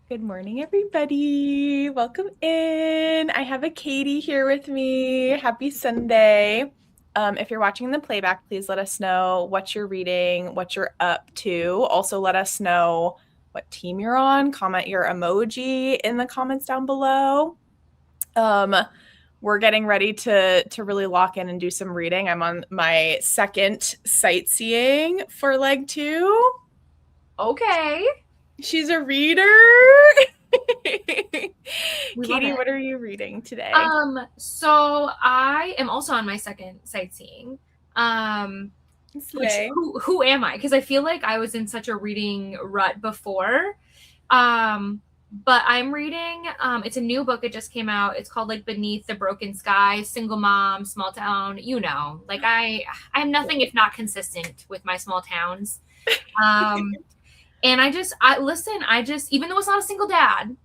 Good morning, everybody. Welcome in. I have a Katie here with me. Happy Sunday. If you're watching the playback, please let us know what you're reading, what you're up to. Also, let us know what team you're on. Comment your emoji in the comments down below. We're getting ready to really lock in and do some reading. I'm on my second sightseeing for leg two. Okay. She's a reader. We love Katie, it. what are you reading today? So I am also on my second sightseeing. Which Slay. who am I? Because I feel like I was in such a reading rut before. But I'm reading, it's a new book. It just came out. It's called like Beneath the Broken Sky, Single Mom, Small Town, like I'm nothing if not consistent with my small towns. Um, and I just, even though it's not a single dad,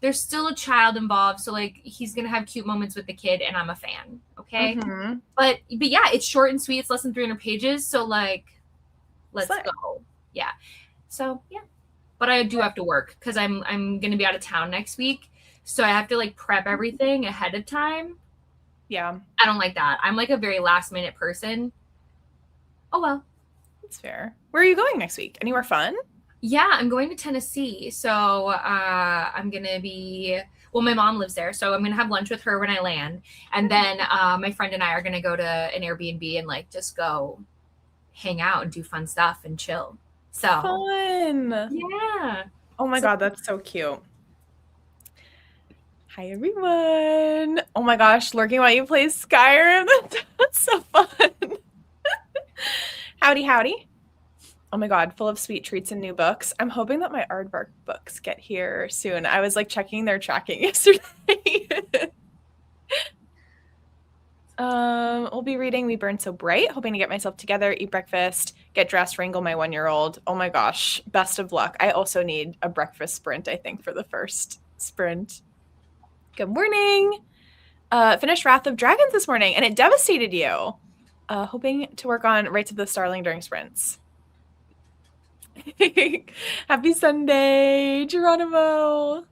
there's still a child involved. So like he's going to have cute moments with the kid and I'm a fan. Okay. Mm-hmm. But yeah, it's short and sweet. It's less than 300 pages. So like, let's Slay. go. Yeah. So yeah, but I do have to work because I'm going to be out of town next week. So I have to like prep everything ahead of time. Yeah, I don't like that. I'm like a very last minute person. Oh, well. that's fair. Where are you going next week? Anywhere fun? Yeah, I'm going to Tennessee. So I'm going to be, well, my mom lives there. So I'm going to have lunch with her when I land. And then my friend and I are going to go to an Airbnb and like just go hang out and do fun stuff and chill. So Fun. yeah. Oh my So God, that's so cute. Hi, everyone. Oh my gosh, lurking while you play Skyrim. That's so fun. Howdy, howdy. Oh my God, full of sweet treats and new books. I'm hoping that my aardvark books get here soon. I was like checking their tracking yesterday. We'll be reading We Burn So Bright, hoping to get myself together, eat breakfast, get dressed, wrangle my 1-year-old. Oh my gosh, best of luck. I also need a breakfast sprint, I think, for the first sprint. Good morning. Finished Wrath of Dragons this morning, and it devastated you. Hoping to work on Rights of the Starling during sprints. Happy Sunday, Geronimo.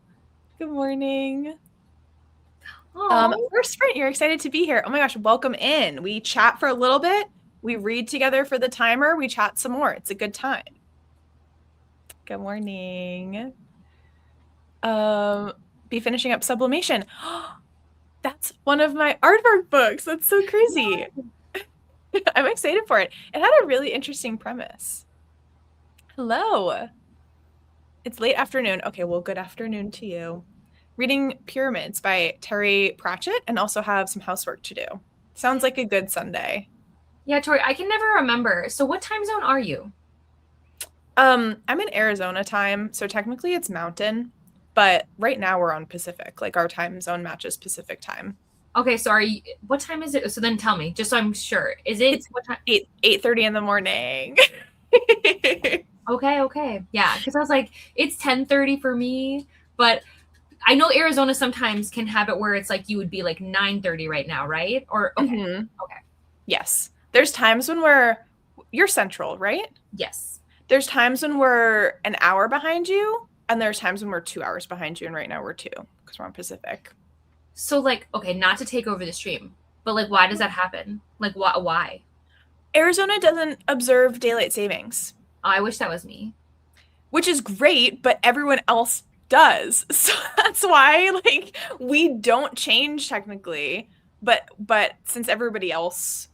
Good morning. First sprint, you're excited to be here. Oh my gosh, welcome in. We chat for a little bit. We read together for the timer. We chat some more. It's a good time. Good morning. Be finishing up Sublimation. That's one of my aardvark books. That's so crazy. I'm excited for it. It had a really interesting premise. Hello. It's late afternoon. Okay, well, good afternoon to you. Reading Pyramids by Terry Pratchett and also have some housework to do. Sounds like a good Sunday. yeah, Tori, I can never remember. So what time zone are you? I'm in Arizona time, so technically it's mountain, but right now we're on Pacific. Like our time zone matches Pacific time. Okay, so what time is it? So then tell me, just so I'm sure. Is it It's what time? 8:30 in the morning. Okay. Yeah, because I was like, it's 10:30 for me, but I know Arizona sometimes can have it where it's like you would be like 9:30 right now, right? Or okay. Mhm. Okay. Yes. There's times when you're central, right? Yes. There's times when we're an hour behind you, and there's times when we're 2 hours behind you, and right now we're two because we're on Pacific. So like, okay, not to take over the stream, but like why does that happen? Like why? Arizona doesn't observe daylight savings, Oh, I wish that was me. which is great, but everyone else does. So that's why like we don't change technically, but since everybody else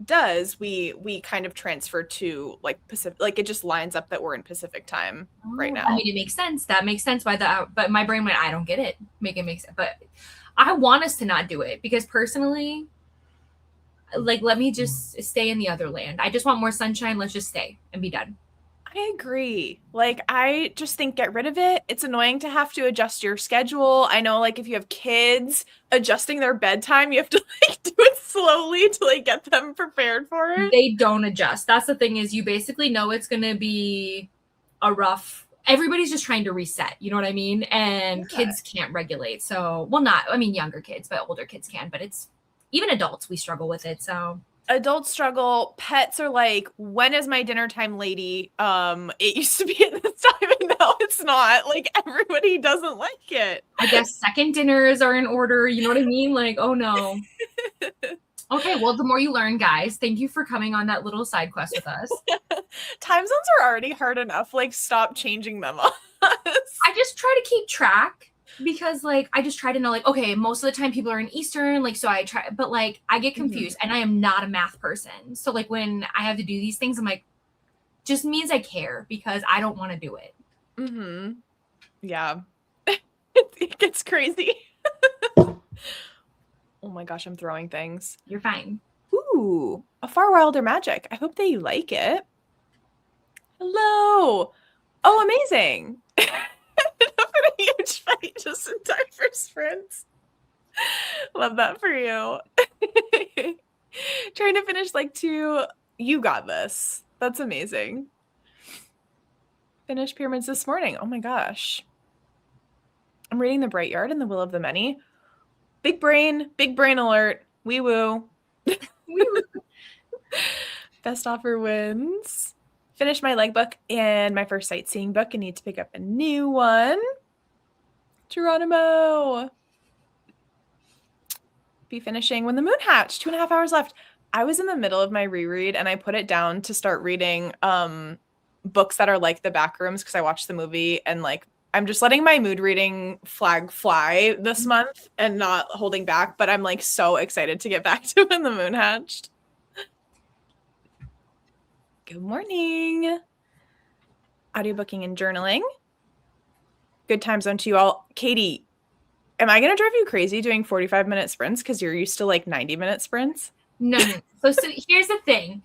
does, we kind of transfer to like Pacific, like it just lines up that we're in Pacific time right Oh, now. I mean, it makes sense. That makes sense why but my brain went, I don't get it. Make it make sense. But I want us to not do it because personally, like, let me just stay in the other land. I just want more sunshine. Let's just stay and be done. I agree. Like, I just think get rid of it. It's annoying to have to adjust your schedule. I know, like, if you have kids, adjusting their bedtime, you have to like do it slowly to like get them prepared for it. They don't adjust. That's the thing is you basically know it's going to be a rough, everybody's just trying to reset. You know what I mean? And Yeah. kids can't regulate. So, well, not, I mean, younger kids, but older kids can, but it's even adults, we struggle with it. So adult struggle. Pets are like, when is my dinner time lady? It used to be at this time and now it's not. Like everybody doesn't like it. I guess second dinners are in order. You know what I mean? Like, oh no. Okay, well, the more you learn, guys. Thank you for coming on that little side quest with us. Time zones are already hard enough. Like, stop changing them on us. I just try to keep track because, like, I just try to know, like, okay, most of the time people are in Eastern, like, so I try, but like, I get confused and I am not a math person. So, like, when I have to do these things, I'm like, just means I care because I don't want to do it. Mm-hmm. Yeah. It gets crazy. Oh my gosh, I'm throwing things. You're fine. Ooh, a Far Wilder Magic. I hope that you like it. Hello. Oh, amazing. A huge fight just in time for sprints. Love that for you. Trying to finish like 2. You got this. That's amazing. Finished Pyramids this morning. Oh my gosh. I'm reading The Bright Yard and The Will of the Many. Big brain alert. Wee woo. Best offer wins. Finished my leg book and my first sightseeing book and need to pick up a new one. Geronimo. Be finishing When the Moon Hatched. 2.5 hours left. I was in the middle of my reread and I put it down to start reading books that are like The Backrooms because I watched the movie and like I'm just letting my mood reading flag fly this month and not holding back, but I'm like so excited to get back to When the Moon Hatched. Good morning. Audiobooking and journaling. Good time zone to you all. Katie, am I going to drive you crazy doing 45-minute sprints because you're used to like 90-minute sprints? No. So here's the thing.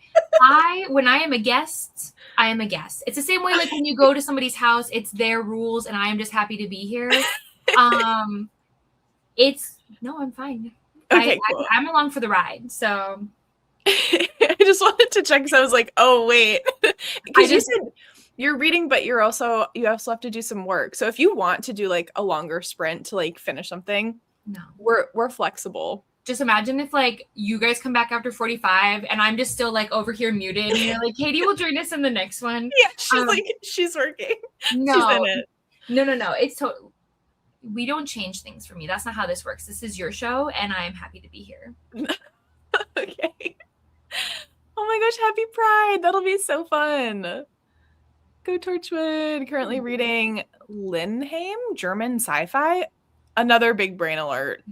When I am a guest, I am a guest. It's the same way like when you go to somebody's house, it's their rules and I am just happy to be here. I'm fine. Okay, cool. I'm along for the ride. So I just wanted to check because I was like, oh wait. Because you said you're reading, but you also have to do some work. So if you want to do like a longer sprint to like finish something, no. We're flexible. Just imagine if like you guys come back after 45 and I'm just still like over here muted and you're like, Katie will join us in the next one. Yeah, she's working. No. She's in it. No. It's we don't change things for me. That's not how this works. This is your show and I'm happy to be here. Okay. Oh my gosh, happy Pride. That'll be so fun. Go Torchwood. Currently reading Lindheim, German sci-fi. Another big brain alert.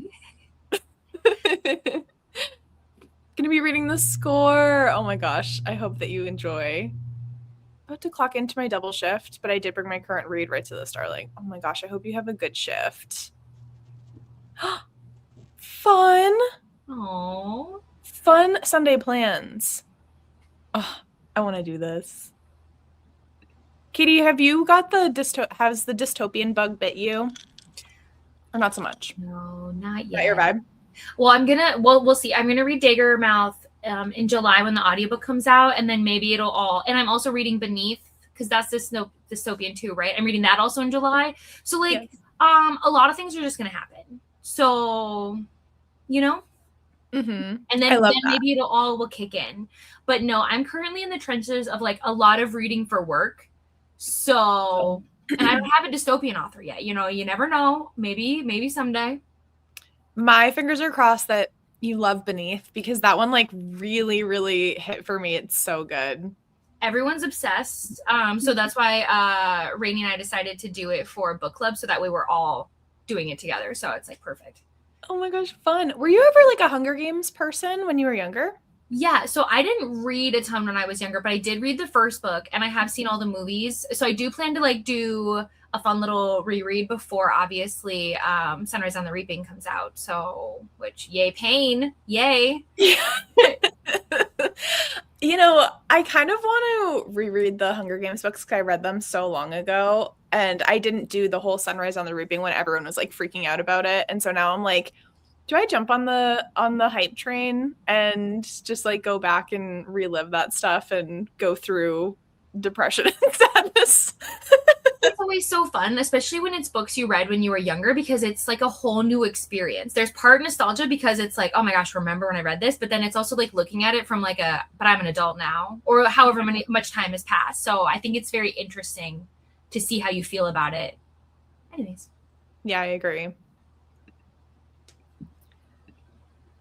Gonna be reading The Score. Oh my gosh, I hope that you enjoy. About to clock into my double shift, but I did bring my current read right to the Starling. Oh my gosh, I hope you have a good shift. Fun. Aww. Fun Sunday plans. Oh, I want to do this. Katie, have you got has the dystopian bug bit you? Or not so much? No, not yet. Not your vibe? Well, we'll see. I'm going to read Daggermouth in July when the audiobook comes out, and then maybe it'll all, and I'm also reading Beneath, because that's this dystopian too, right? I'm reading that also in July. So, like, yes. A lot of things are just going to happen. So, you know? Mm-hmm. And then maybe it'll all will kick in. But no, I'm currently in the trenches of, like, a lot of reading for work. So, and I don't have a dystopian author yet. You know, you never know. Maybe someday. My fingers are crossed that you love Beneath because that one like really, really hit for me. It's so good. Everyone's obsessed. So that's why Rainey and I decided to do it for book club so that way we're all doing it together. So it's like perfect. Oh my gosh, fun. Were you ever like a Hunger Games person when you were younger? Yeah, so I didn't read a ton when I was younger, but I did read the first book and I have seen all the movies. So I do plan to like do a fun little reread before obviously Sunrise on the Reaping comes out. So, which yay pain, yay. You know, I kind of want to reread the Hunger Games books because I read them so long ago and I didn't do the whole Sunrise on the Reaping when everyone was like freaking out about it. And so now I'm like, do I jump on the hype train and just like go back and relive that stuff and go through depression and sadness? It's always so fun, especially when it's books you read when you were younger, because it's like a whole new experience. There's part nostalgia because it's like, oh my gosh, remember when I read this? But then it's also like looking at it from like but I'm an adult now, or however much time has passed. So I think it's very interesting to see how you feel about it. Anyways, Yeah, I agree.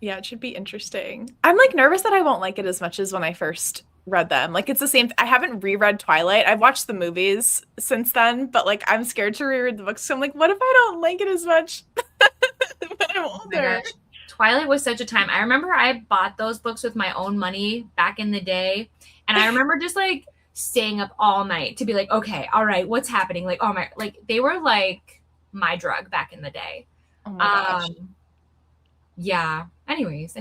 Yeah, it should be interesting. I'm like nervous that I won't like it as much as when I first read them. Like it's the same. I haven't reread Twilight. I've watched the movies since then, but like I'm scared to reread the books. So I'm like, what if I don't like it as much when I'm oh my older? gosh. Twilight was such a time. I remember I bought those books with my own money back in the day. And I remember just like staying up all night to be like, okay, all right, what's happening? Like, oh my, like they were like my drug back in the day. Oh my gosh. Um, yeah. Anyways.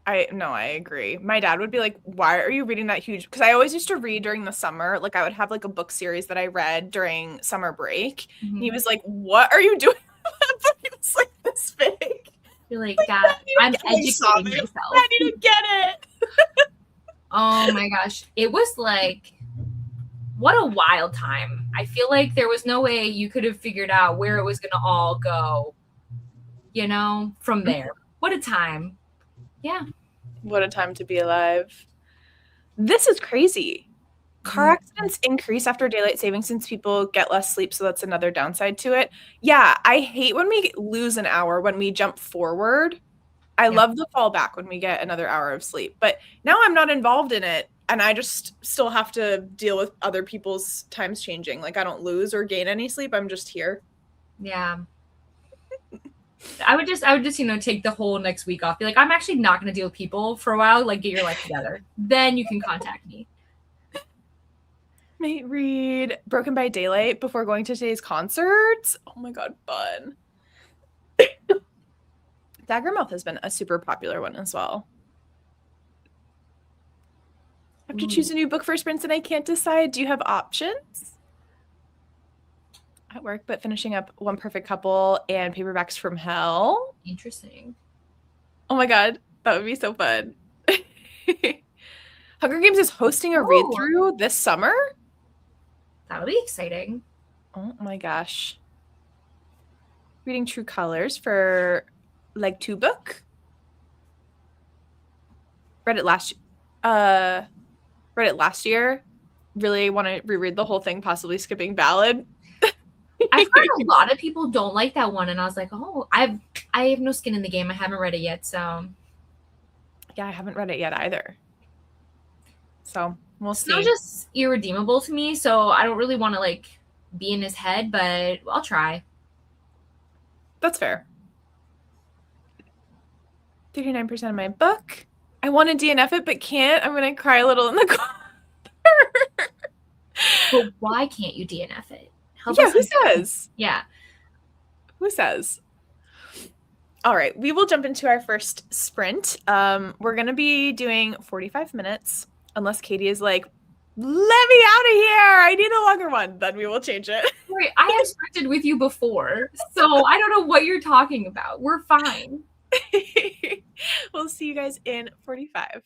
I no, I agree. My dad would be like, "Why are you reading that huge?" Because I always used to read during the summer. Like I would have like a book series that I read during summer break. And he Mhm. was like, "What are you doing?" That book is like this big. You're like, Like Dad, I need I'm to get like educating sobbing. I myself. need to get it. Oh my gosh. It was like, what a wild time. I feel like there was no way you could have figured out where it was going to all go, from there. What a time. Yeah. What a time to be alive. This is crazy. Car Mhm. accidents increase after daylight saving since people get less sleep, so that's another downside to it. Yeah, I hate when we lose an hour when we jump forward. I Yeah. love the fall back when we get another hour of sleep, but now I'm not involved in it and I just still have to deal with other people's times changing. Like I don't lose or gain any sleep. I'm just here. Yeah. I would just, take the whole next week off. Be like, I'm actually not going to deal with people for a while. Like, get your life together. Then you can contact me. Might read Broken by Daylight before going to today's concerts. Oh my God, fun. Daggermouth has been a super popular one as well. I have to choose Ooh, a new book for sprints and I can't decide. Do you have options? At work, but finishing up One Perfect Couple and Paperbacks from Hell. interesting. Oh my God, that would be so fun. Hunger Games is hosting a read Oh, through this summer. that'll be exciting. Oh my gosh. Reading True Colors for like two book. Read it last uh read it last year. Really want to reread the whole thing, possibly skipping Ballad. I've heard a lot of people don't like that one, and I was like, oh, I have no skin in the game. I haven't read it yet, so Yeah, I haven't read it yet either. So we'll Snow's see. just irredeemable to me. So I don't really want to like be in his head, but I'll try. That's fair. 39% of my book. I want to DNF it, but can't. I'm gonna cry a little in the corner. But why can't you DNF it? Help Yeah, us who understand. says? Yeah. Who says? All right, we will jump into our first sprint. We're gonna be doing 45 minutes, unless Katie is like, "Let me out of here! I need a longer one." Then we will change it. Sorry, I have sprinted with you before, so I don't know what you're talking about. We're fine. We'll see you guys in 45.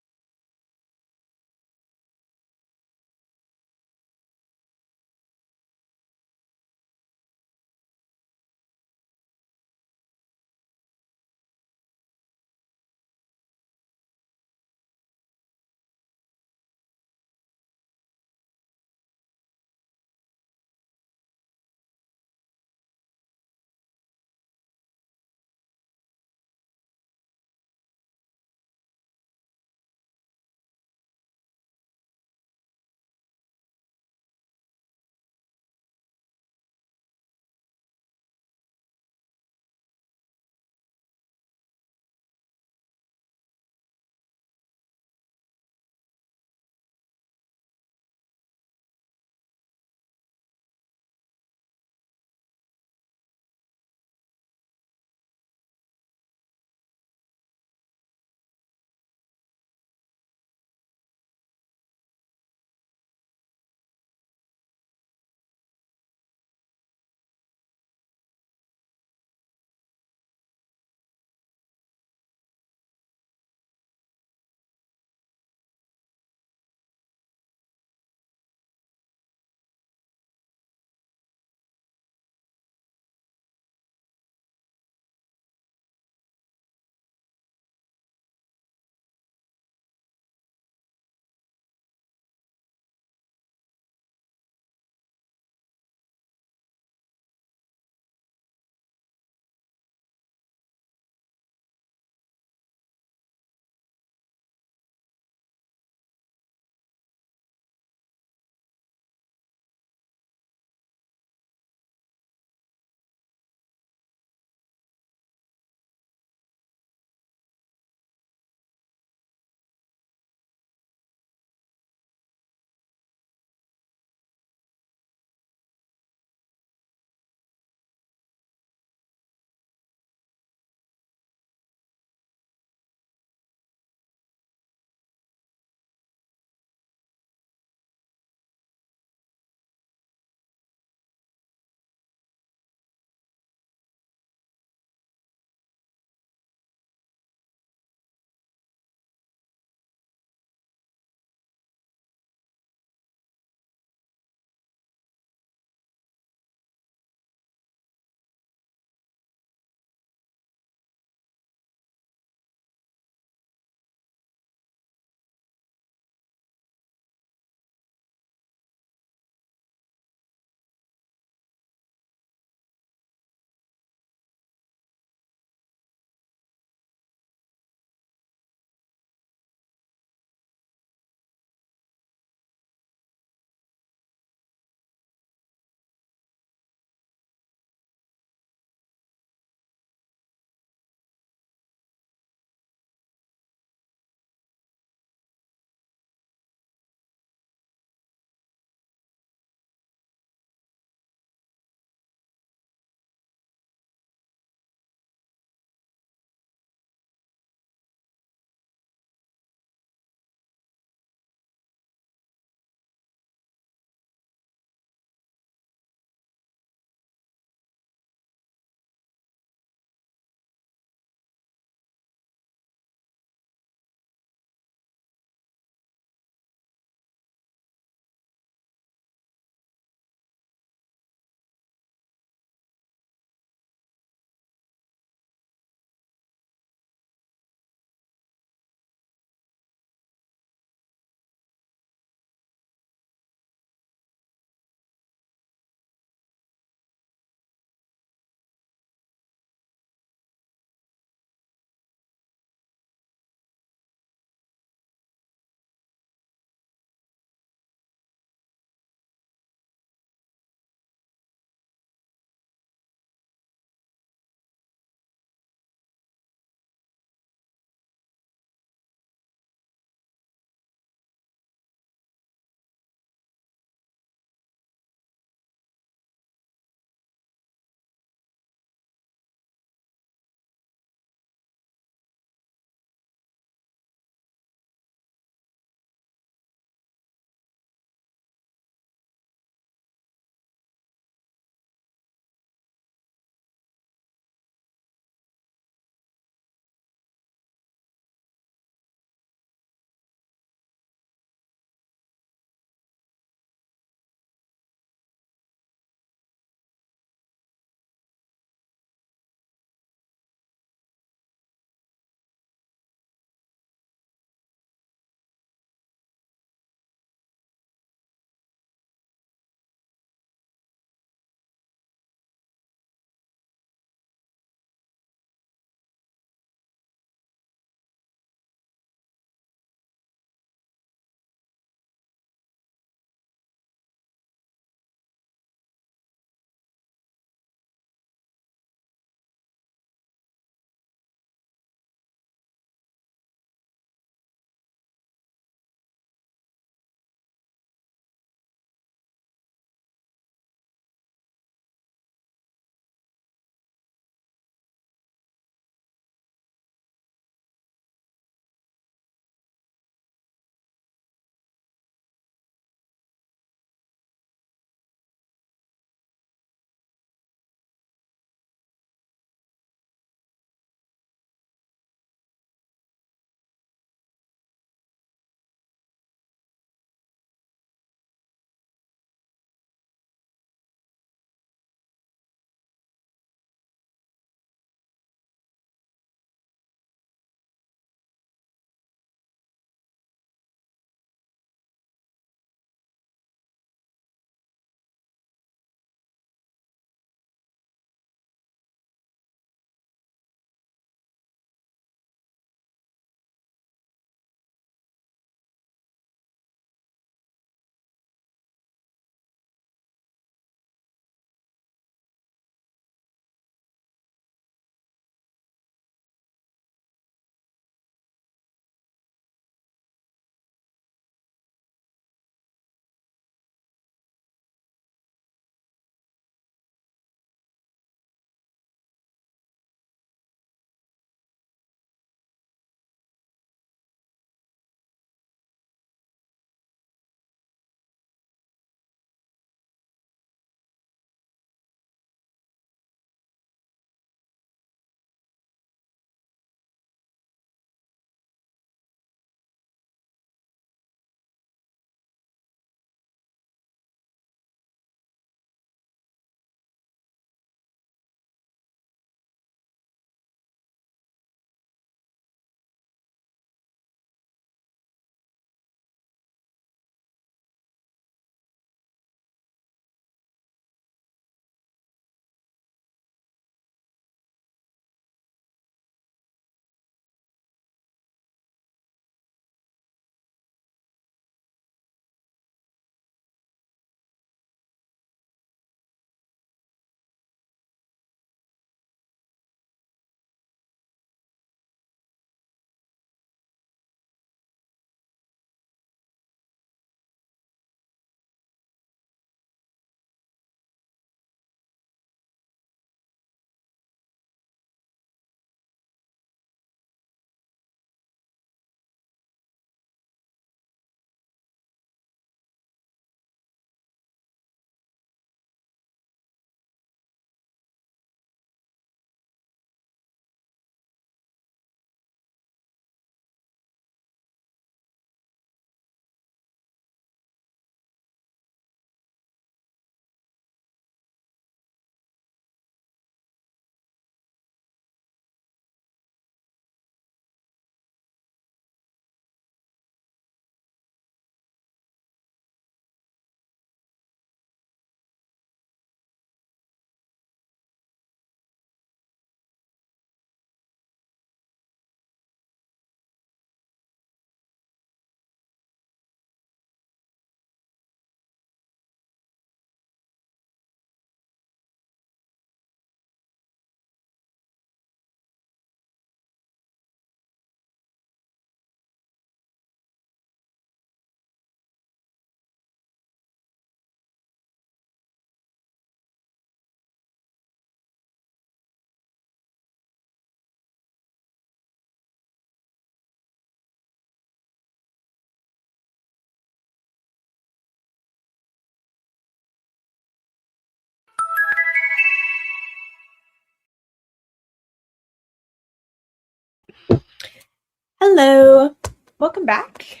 Hello. Welcome back.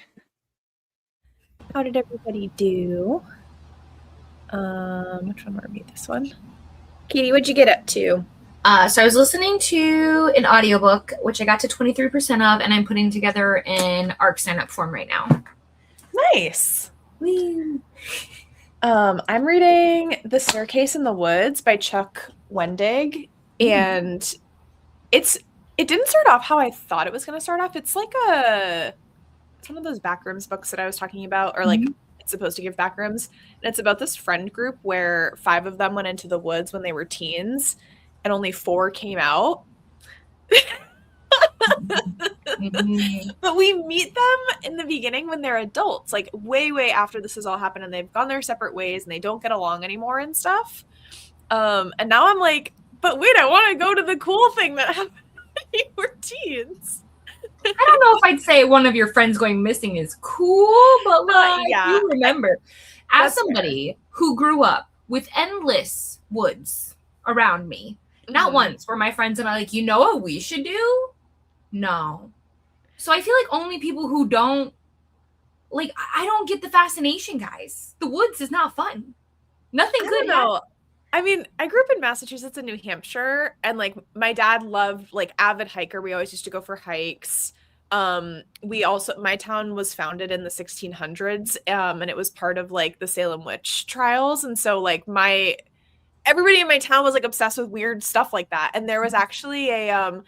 How did everybody do? Which one want to read this one? Katie, what'd you get up to? So I was listening to an audiobook, which I got to 23% of, and I'm putting together an ARC sign-up form right now. Nice. I'm reading The Staircase in the Woods by Chuck Wendig, and it didn't start off how I thought it was going to start off. It's like it's one of those backrooms books that I was talking about, or like it's supposed to give backrooms. And it's about this friend group where 5 of them went into the woods when they were teens, and only 4 came out. But we meet them in the beginning when they're adults, like way after this has all happened, and they've gone their separate ways and they don't get along anymore and stuff. And now I'm like, but wait, I want to go to the cool thing that happened when you were teens. I don't know if I'd say one of your friends going missing is cool, but like, you remember. As somebody who grew up with endless woods around me, not once were my friends and I like, you know what we should do? No. So I feel like only people who don't, like, I don't get the fascination, guys. The woods is not fun. Nothing good. No. I mean, I grew up in Massachusetts and New Hampshire, and like my dad loved, like, avid hiker. We always used to go for hikes. My town was founded in the 1600s, and it was part of like the Salem witch trials. And so like everybody in my town was like obsessed with weird stuff like that. And there was actually a,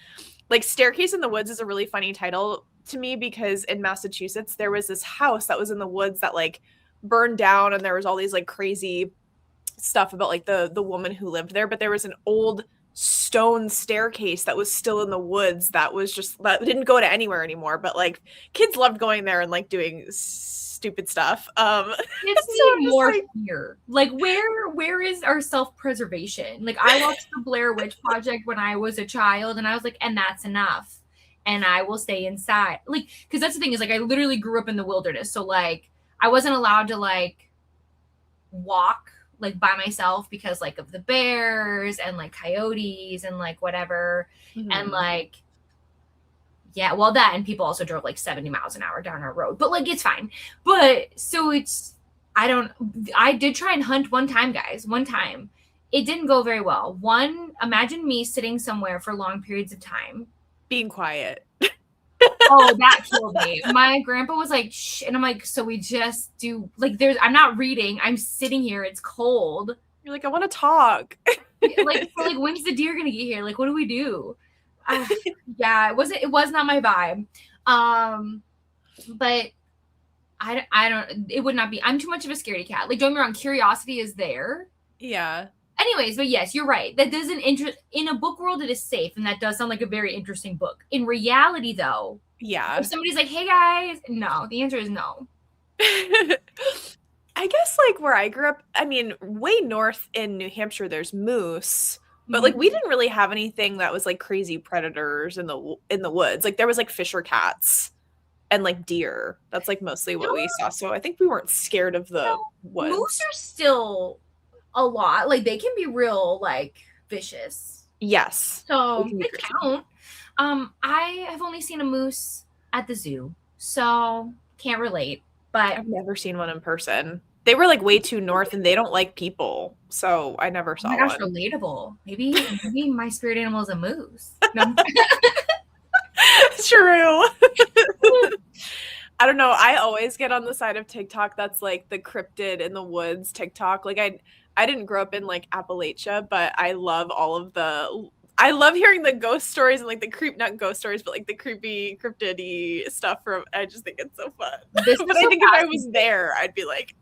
like, Staircase in the Woods is a really funny title to me because in Massachusetts, there was this house that was in the woods that like burned down, and there was all these like crazy stuff about like the woman who lived there, but there was an old stone staircase that was still in the woods that didn't go to anywhere anymore, but like kids loved going there and like doing stupid stuff. Kids need more here. Like where is our self-preservation? Like I watched the Blair Witch Project when I was a child, and I was like, and that's enough, and I will stay inside. Like, because that's the thing is, like, I literally grew up in the wilderness, so like I wasn't allowed to like walk like by myself because like of the bears and like coyotes and like whatever. And like, yeah, well, that, and people also drove like 70 miles an hour down our road, but like it's fine. But so I did try and hunt one time, guys. One time it didn't go very well. Imagine me sitting somewhere for long periods of time being quiet. Oh, that killed me. My grandpa was like, shh. And I'm like, so we just do, like, I'm not reading. I'm sitting here. It's cold. You're like, I want to talk. like, when's the deer going to get here? Like, what do we do? Yeah, it was not my vibe. But it would not be, I'm too much of a scaredy cat. Like, don't get me wrong, curiosity is there. Yeah. Anyways, but yes, you're right. That doesn't in a book world, it is safe, and that does sound like a very interesting book. In reality, though, yeah, if somebody's like, "Hey guys," no, the answer is no. I guess like where I grew up, I mean, way north in New Hampshire, there's moose, but like we didn't really have anything that was like crazy predators in the woods. Like there was like fisher cats and like deer. That's like mostly what we saw. So I think we weren't scared of the woods. Moose are still a lot, like they can be real like vicious. Yes, so they count. I have only seen a moose at the zoo, so can't relate, but I've never seen one in person. They were like way too north, and they don't like people, so I never saw one. Oh my gosh, relatable. Maybe my spirit animal is a moose. No. True. I don't know. I always get on the side of TikTok that's like the cryptid in the woods TikTok. Like I didn't grow up in like Appalachia, but I love I love hearing the ghost stories and like the not ghost stories, but like the creepy cryptid-y stuff I just think it's so fun. But I think if I was there, I'd be like,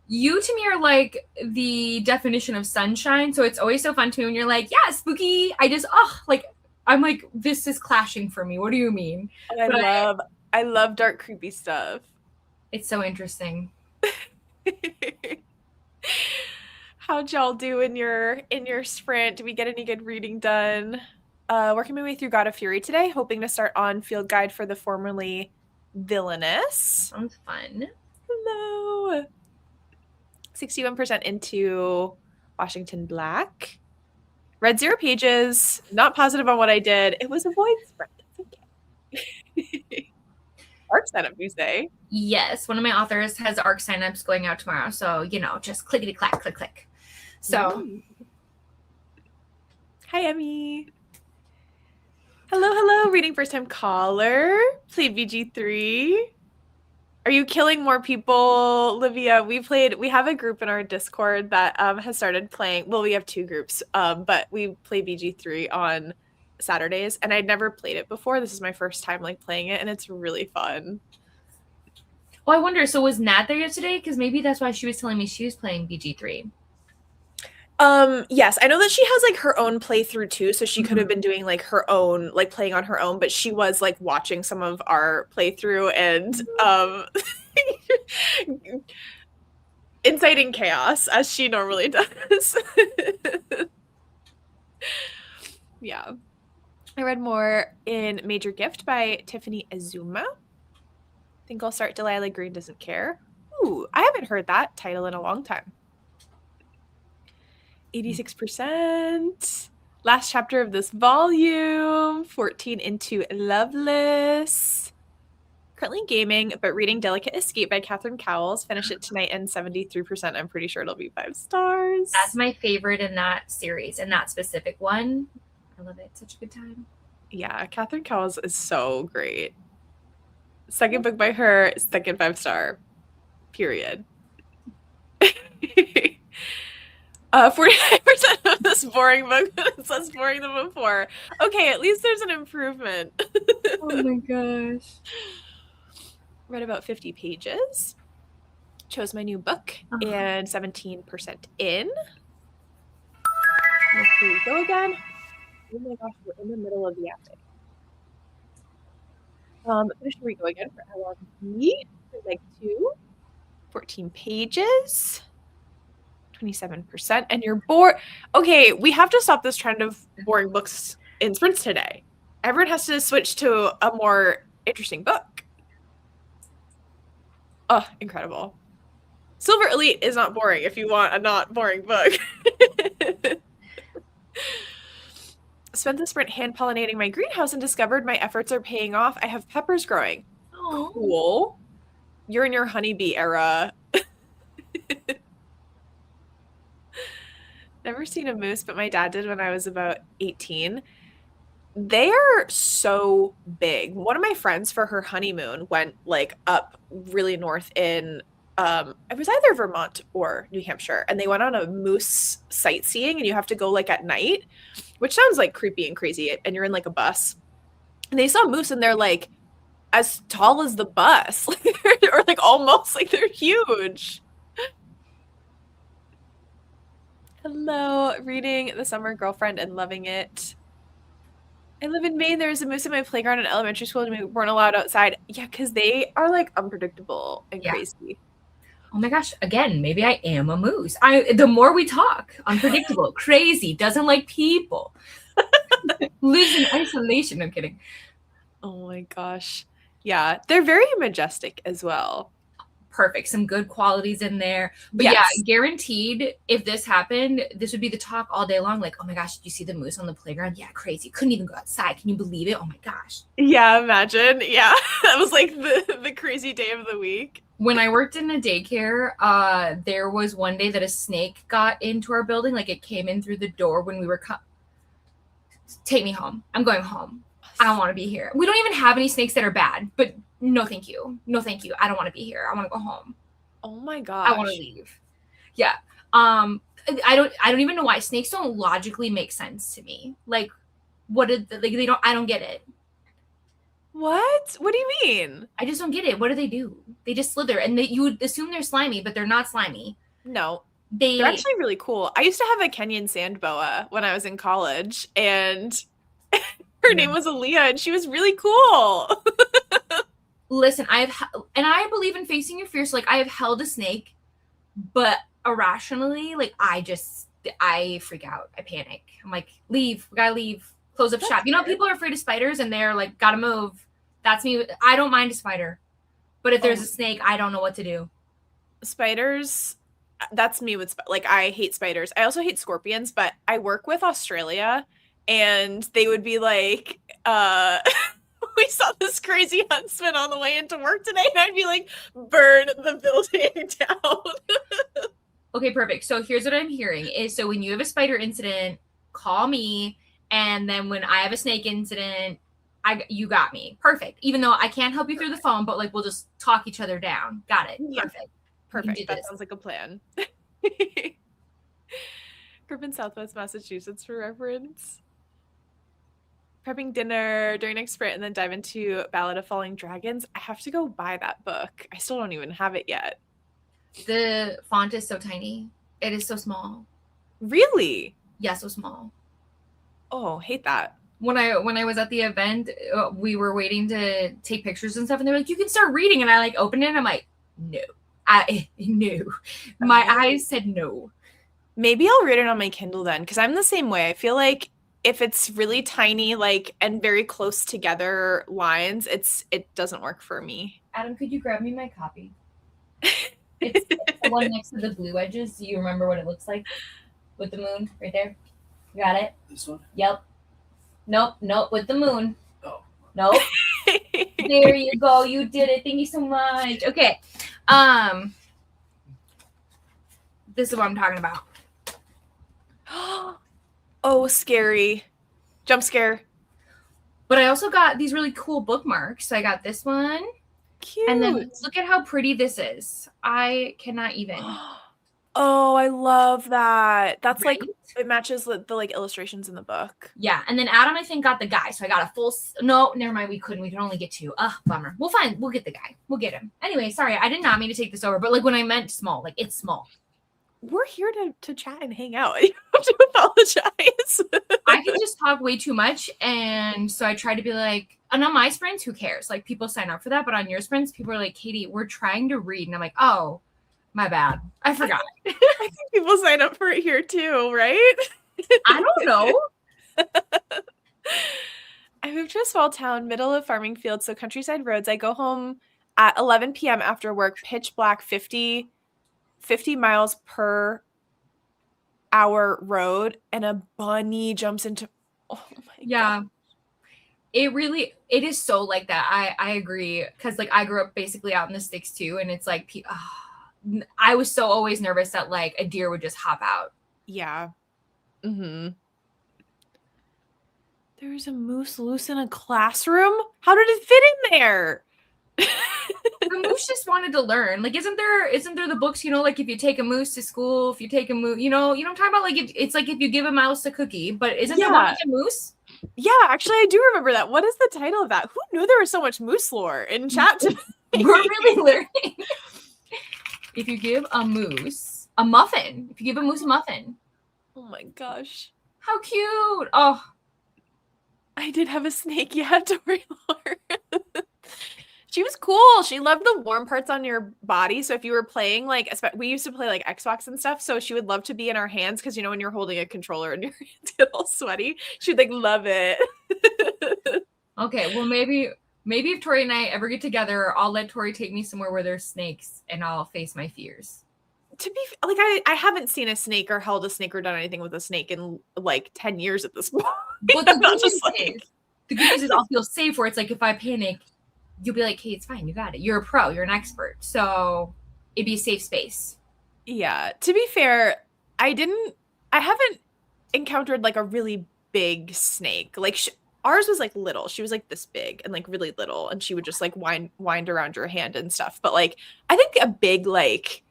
you to me are like the definition of sunshine. So it's always so fun to me when you're like, yeah, spooky. I'm like, this is clashing for me. What do you mean? I love dark, creepy stuff. It's so interesting. How'd y'all do in your sprint? Did we get any good reading done? Working my way through God of Fury today, hoping to start on Field Guide for the Formerly Villainous. Sounds fun. Hello. 61% into Washington Black. Read 0 pages. Not positive on what I did. It was a void sprint. It's okay. Arc setup, you say? Yes, one of my authors has ARC signups going out tomorrow, so just clickety clack, click click. So, Ooh. Hi, Emmy. Hello. Reading first time caller. Played VG3. Are you killing more people, Olivia? We have a group in our Discord that has started playing. Well, we have two groups, but we play VG3 on Saturdays, and I'd never played it before. This is my first time like playing it, and it's really fun. I wonder. So was Nat there yesterday? Because maybe that's why she was telling me she was playing VG3. Yes, I know that she has like her own playthrough too, so she could have been doing like her own, like playing on her own, but she was like watching some of our playthrough and inciting chaos as she normally does. Yeah. I read more in Major Gift by Tiffany Azuma. Think I'll start Delilah Green Doesn't Care. Ooh, I haven't heard that title in a long time. 86%. Last chapter of this volume. 14 into Loveless. Currently gaming, but reading Delicate Escape by Catherine Cowles. Finish it tonight and 73%. I'm pretty sure it'll be 5 stars. That's my favorite in that series, in that specific one. I love it. Such a good time. Yeah, Catherine Cowles is so great. Second book by her, second 5-star. Period. 49% of this boring book is less boring than before. Okay, at least there's an improvement. Oh my gosh. Read about 50 pages. Chose my new book and 17% in. Here we go again. Oh my gosh, we're in the middle of the essay. Finish Here We Go Again for LRB. Like 14 pages. 27%. And you're bored. Okay, we have to stop this trend of boring books in sprints today. Everyone has to switch to a more interesting book. Oh, incredible. Silver Elite is not boring if you want a not boring book. Spent the sprint hand pollinating my greenhouse and discovered my efforts are paying off. I have peppers growing. Oh, Cool. You're in your honeybee era. Never seen a moose, but my dad did when I was about 18. They are so big. One of my friends for her honeymoon went like up really north in it was either Vermont or New Hampshire, and they went on a moose sightseeing, and you have to go like at night, which sounds like creepy and crazy, and you're in like a bus. And they saw moose and they're like as tall as the bus, or like almost like they're huge. Hello, reading The Summer Girlfriend and loving it. I live in Maine. There's a moose in my playground in elementary school and we weren't allowed outside. Yeah, because they are like unpredictable and crazy. Oh my gosh, again, maybe I am a moose. The more we talk, unpredictable, crazy, doesn't like people. Lives in isolation. I'm kidding. Oh my gosh. Yeah, they're very majestic as well. Perfect. Some good qualities in there. But Yes. yeah, guaranteed if this happened, this would be the talk all day long. Like, oh my gosh, did you see the moose on the playground? Yeah, crazy. Couldn't even go outside. Can you believe it? Oh my gosh. Yeah, imagine. Yeah. That was like the crazy day of the week. When I worked in a daycare, there was one day that a snake got into our building. Like it came in through the door when we were take me home. I'm going home. I don't want to be here. We don't even have any snakes that are bad, but no, thank you. No, thank you. I don't want to be here. I want to go home. Oh my gosh. I want to leave. Yeah. I don't even know why snakes don't logically make sense to me. Like, I don't get it. What? What do you mean? I just don't get it. What do? They just slither, and you would assume they're slimy, but they're not slimy. No. They're actually really cool. I used to have a Kenyan sand boa when I was in college, and her name was Aaliyah, and she was really cool. Listen, I believe in facing your fears. Like I have held a snake, but irrationally, like I freak out. I panic. I'm like, leave. We gotta leave. Close up shop. You know, people are afraid of spiders and they're like, gotta move. That's me. I don't mind a spider. But if there's a snake, I don't know what to do. Spiders, that's me with, like, I hate spiders. I also hate scorpions, but I work with Australia and they would be like, we saw this crazy huntsman on the way into work today, and I'd be like, burn the building down. Okay, perfect. So here's what I'm hearing is so when you have a spider incident, call me, and then when I have a snake incident, you got me. Perfect. Even though I can't help you through the phone, but like we'll just talk each other down. Got it. Yeah. Perfect. Perfect. That sounds like a plan. Grew up in Southwest Massachusetts for reference. Prepping dinner during next sprint and then dive into Ballad of Falling Dragons. I have to go buy that book. I still don't even have it yet. The font is so tiny. It is so small. Really? Yeah, so small. Oh, hate that. When I was at the event, we were waiting to take pictures and stuff, and they were like, "You can start reading," and I like opened it, and I'm like, "No, no." My eyes said no. Maybe I'll read it on my Kindle then, because I'm the same way. I feel like if it's really tiny, like and very close together lines, it doesn't work for me. Adam, could you grab me my copy? It's the one next to the blue edges. Do you remember what it looks like with the moon right there? You got it? This one? Yep. Nope, with the moon. Oh. Nope. There you go. You did it. Thank you so much. Okay. This is what I'm talking about. Oh, scary. Jump scare. But I also got these really cool bookmarks. So I got this one. Cute. And then look at how pretty this is. I cannot even. Oh, I love that. That's Right? like it matches the like illustrations in the book. Yeah, and then Adam, I think, got the guy. So I got a full. No, never mind. We couldn't. We could only get two. Bummer. We'll find. We'll get the guy. We'll get him. Anyway, sorry. I did not mean to take this over. But like when I meant small, like it's small. We're here to chat and hang out. You have to apologize. I can just talk way too much, and so I try to be like. And on my sprints, who cares? Like people sign up for that, but on your sprints, people are like, "Katie, we're trying to read," and I'm like, "Oh, my bad. I forgot." I think people sign up for it here too, right? I don't know. I moved to a small town, middle of farming fields, so countryside roads. I go home at 11 p.m. after work, pitch black, 50 miles per hour road, and a bunny jumps into. Oh my Yeah. God. It is so like that. I agree. Cause like I grew up basically out in the sticks too. And it's like, I was so always nervous that like a deer would just hop out. Yeah. Mm-hmm. There's a moose loose in a classroom? How did it fit in there? The moose just wanted to learn. Like, isn't there the books, like if you take a moose to school, if you take a moose, you know what I'm talking about? Like it's like if you give a mouse a cookie, but isn't there one like a moose? Yeah, actually, I do remember that. What is the title of that? Who knew there was so much moose lore in chat today? We're really learning. If you give a moose a muffin, if you give a moose a muffin. Oh my gosh. How cute. Oh. I did have a snake. Yeah, Tori lore. She was cool. She loved the warm parts on your body. So if you were playing, like, we used to play like Xbox and stuff. So she would love to be in our hands because, when you're holding a controller and your hands get all sweaty, she'd like love it. Okay, well, maybe if Tori and I ever get together, I'll let Tori take me somewhere where there's snakes and I'll face my fears. To be like, I haven't seen a snake or held a snake or done anything with a snake in like 10 years at this point. But the good news is I'll feel safe where it's like if I panic, you'll be like, hey, it's fine. You got it. You're a pro. You're an expert. So it'd be a safe space. Yeah. To be fair, I haven't encountered like a really big snake. Like ours was like little. She was like this big and like really little. And she would just like wind around your hand and stuff. But like, I think a big, like,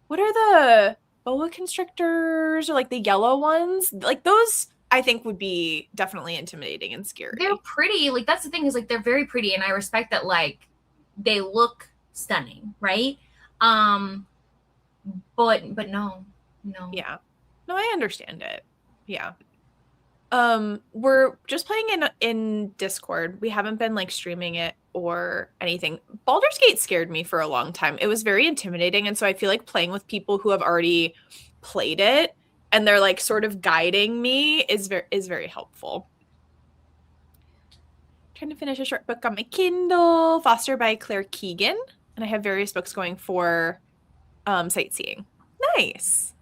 what are the boa constrictors or like the yellow ones? Like those, I think would be definitely intimidating and scary. They're pretty. Like that's the thing is like they're very pretty, and I respect that. Like they look stunning, right? But no. Yeah, no, I understand it. Yeah. We're just playing in Discord. We haven't been like streaming it or anything. Baldur's Gate scared me for a long time. It was very intimidating, and so I feel like playing with people who have already played it and they're like sort of guiding me is very helpful. Trying to finish a short book on my Kindle, Foster by Claire Keegan, and I have various books going for sightseeing. Nice.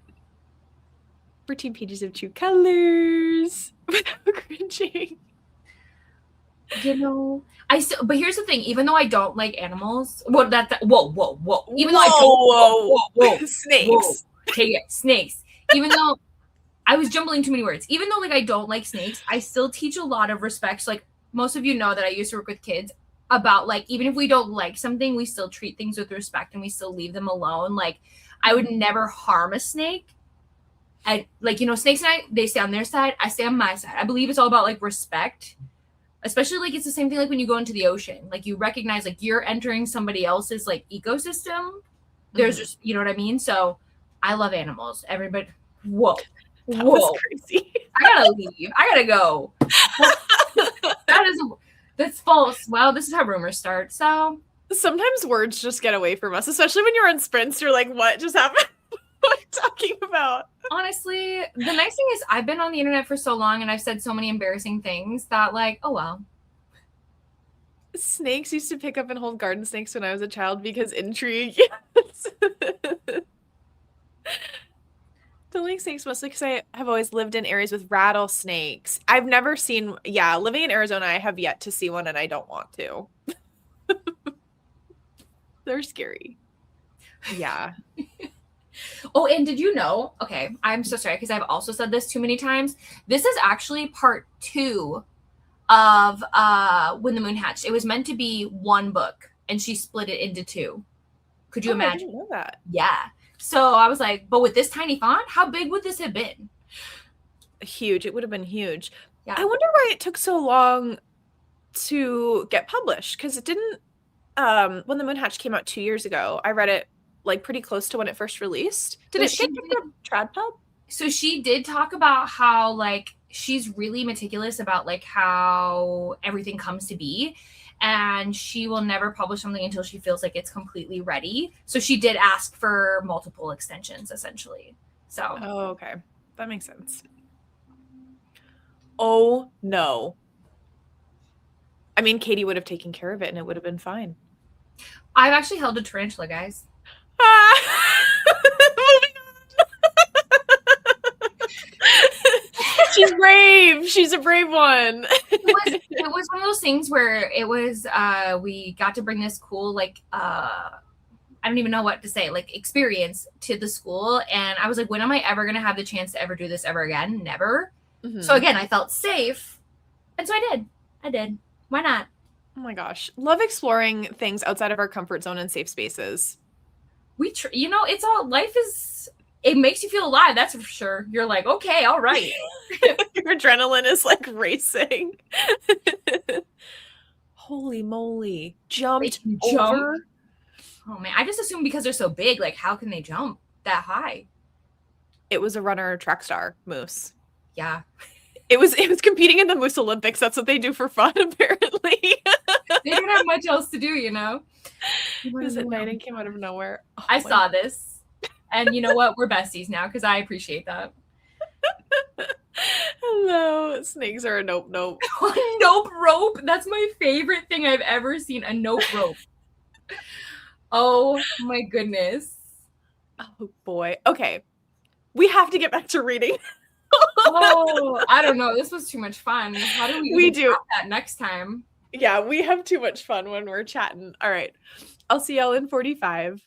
14 pages of true colors without cringing. You know, I still, but here's the thing, even though I don't like animals, well, whoa, whoa, whoa. Even though I don't, whoa, Whoa, whoa, whoa, whoa, snakes. take it, snakes. Even though I was jumbling too many words, even though like I don't like snakes, I still teach a lot of respect. So, like most of you know that I used to work with kids about like even if we don't like something, we still treat things with respect and we still leave them alone. Like I would never harm a snake. And like, snakes and I, they stay on their side, I stay on my side. I believe it's all about like respect, especially like it's the same thing like when you go into the ocean, like you recognize like you're entering somebody else's like ecosystem. There's just, you know what I mean? So I love animals. Everybody, whoa, That was whoa, crazy. I gotta leave, I gotta go. That is, that's false. Well, this is how rumors start. So Sometimes words just get away from us, especially when you're on sprints. You're like, what just happened? What are you talking about? honestly, the nice thing is I've been on the internet for so long and I've said so many embarrassing things that like, oh well. Snakes used to pick up and hold garden snakes when I was a child because intrigue. Yes. The lake snakes mostly because I have always lived in areas with rattlesnakes. I've never seen, yeah, living in Arizona, I have yet to see one and I don't want to. They're scary. Yeah. Oh, and did you know? Okay, I'm so sorry because I've also said this too many times. This is actually part two of When the Moon Hatched. It was meant to be one book, and she split it into two. Could you Oh, I imagine? didn't know that. Yeah. So I was like, but with this tiny font, how big would this have been? Huge. It would have been huge. I Yeah. wonder why it took so long to get published because it didn't when the Moon Hatch came out 2 years ago. I read it like pretty close to when it first released. Did So it she get picked did. up TradPub? So she did talk about how like she's really meticulous about like how everything comes to be, and she will never publish something until she feels like it's completely ready. So she did ask for multiple extensions essentially. So Oh, okay. That makes sense. Oh no. I mean, Katie would have taken care of it and it would have been fine. I've actually held a tarantula, guys. Moving on. She's brave. She's a brave one. It was one of those things where it was we got to bring this cool like I don't even know what to say, like experience to the school. And I was like, when am I ever gonna have the chance to ever do this ever again? Never. So Mhm. again, I felt safe. And so I did. I did. Why not? Oh my gosh. Love exploring things outside of our comfort zone and safe spaces. It's all life is it makes you feel alive, that's for sure. You're like, okay, all right. Your adrenaline is like racing. Holy moly. They Jumped can jump. over. Oh man, I just assume because they're so big, like how can they jump that high? It was a runner track star moose. Yeah. It was competing in the Moose Olympics. That's what they do for fun, apparently. They don't have much else to do, you know. It was at night and came out of nowhere. Oh I my. saw this. And you know what? We're besties now because I appreciate that. Hello. Snakes are a nope nope. Nope rope. That's my favorite thing I've ever seen. A nope rope. Oh my goodness. Oh boy. Okay. We have to get back to reading. Oh, I don't know. This was too much fun. How do we We even do. top that next time? Yeah, we have too much fun when we're chatting. All right. I'll see y'all in 45.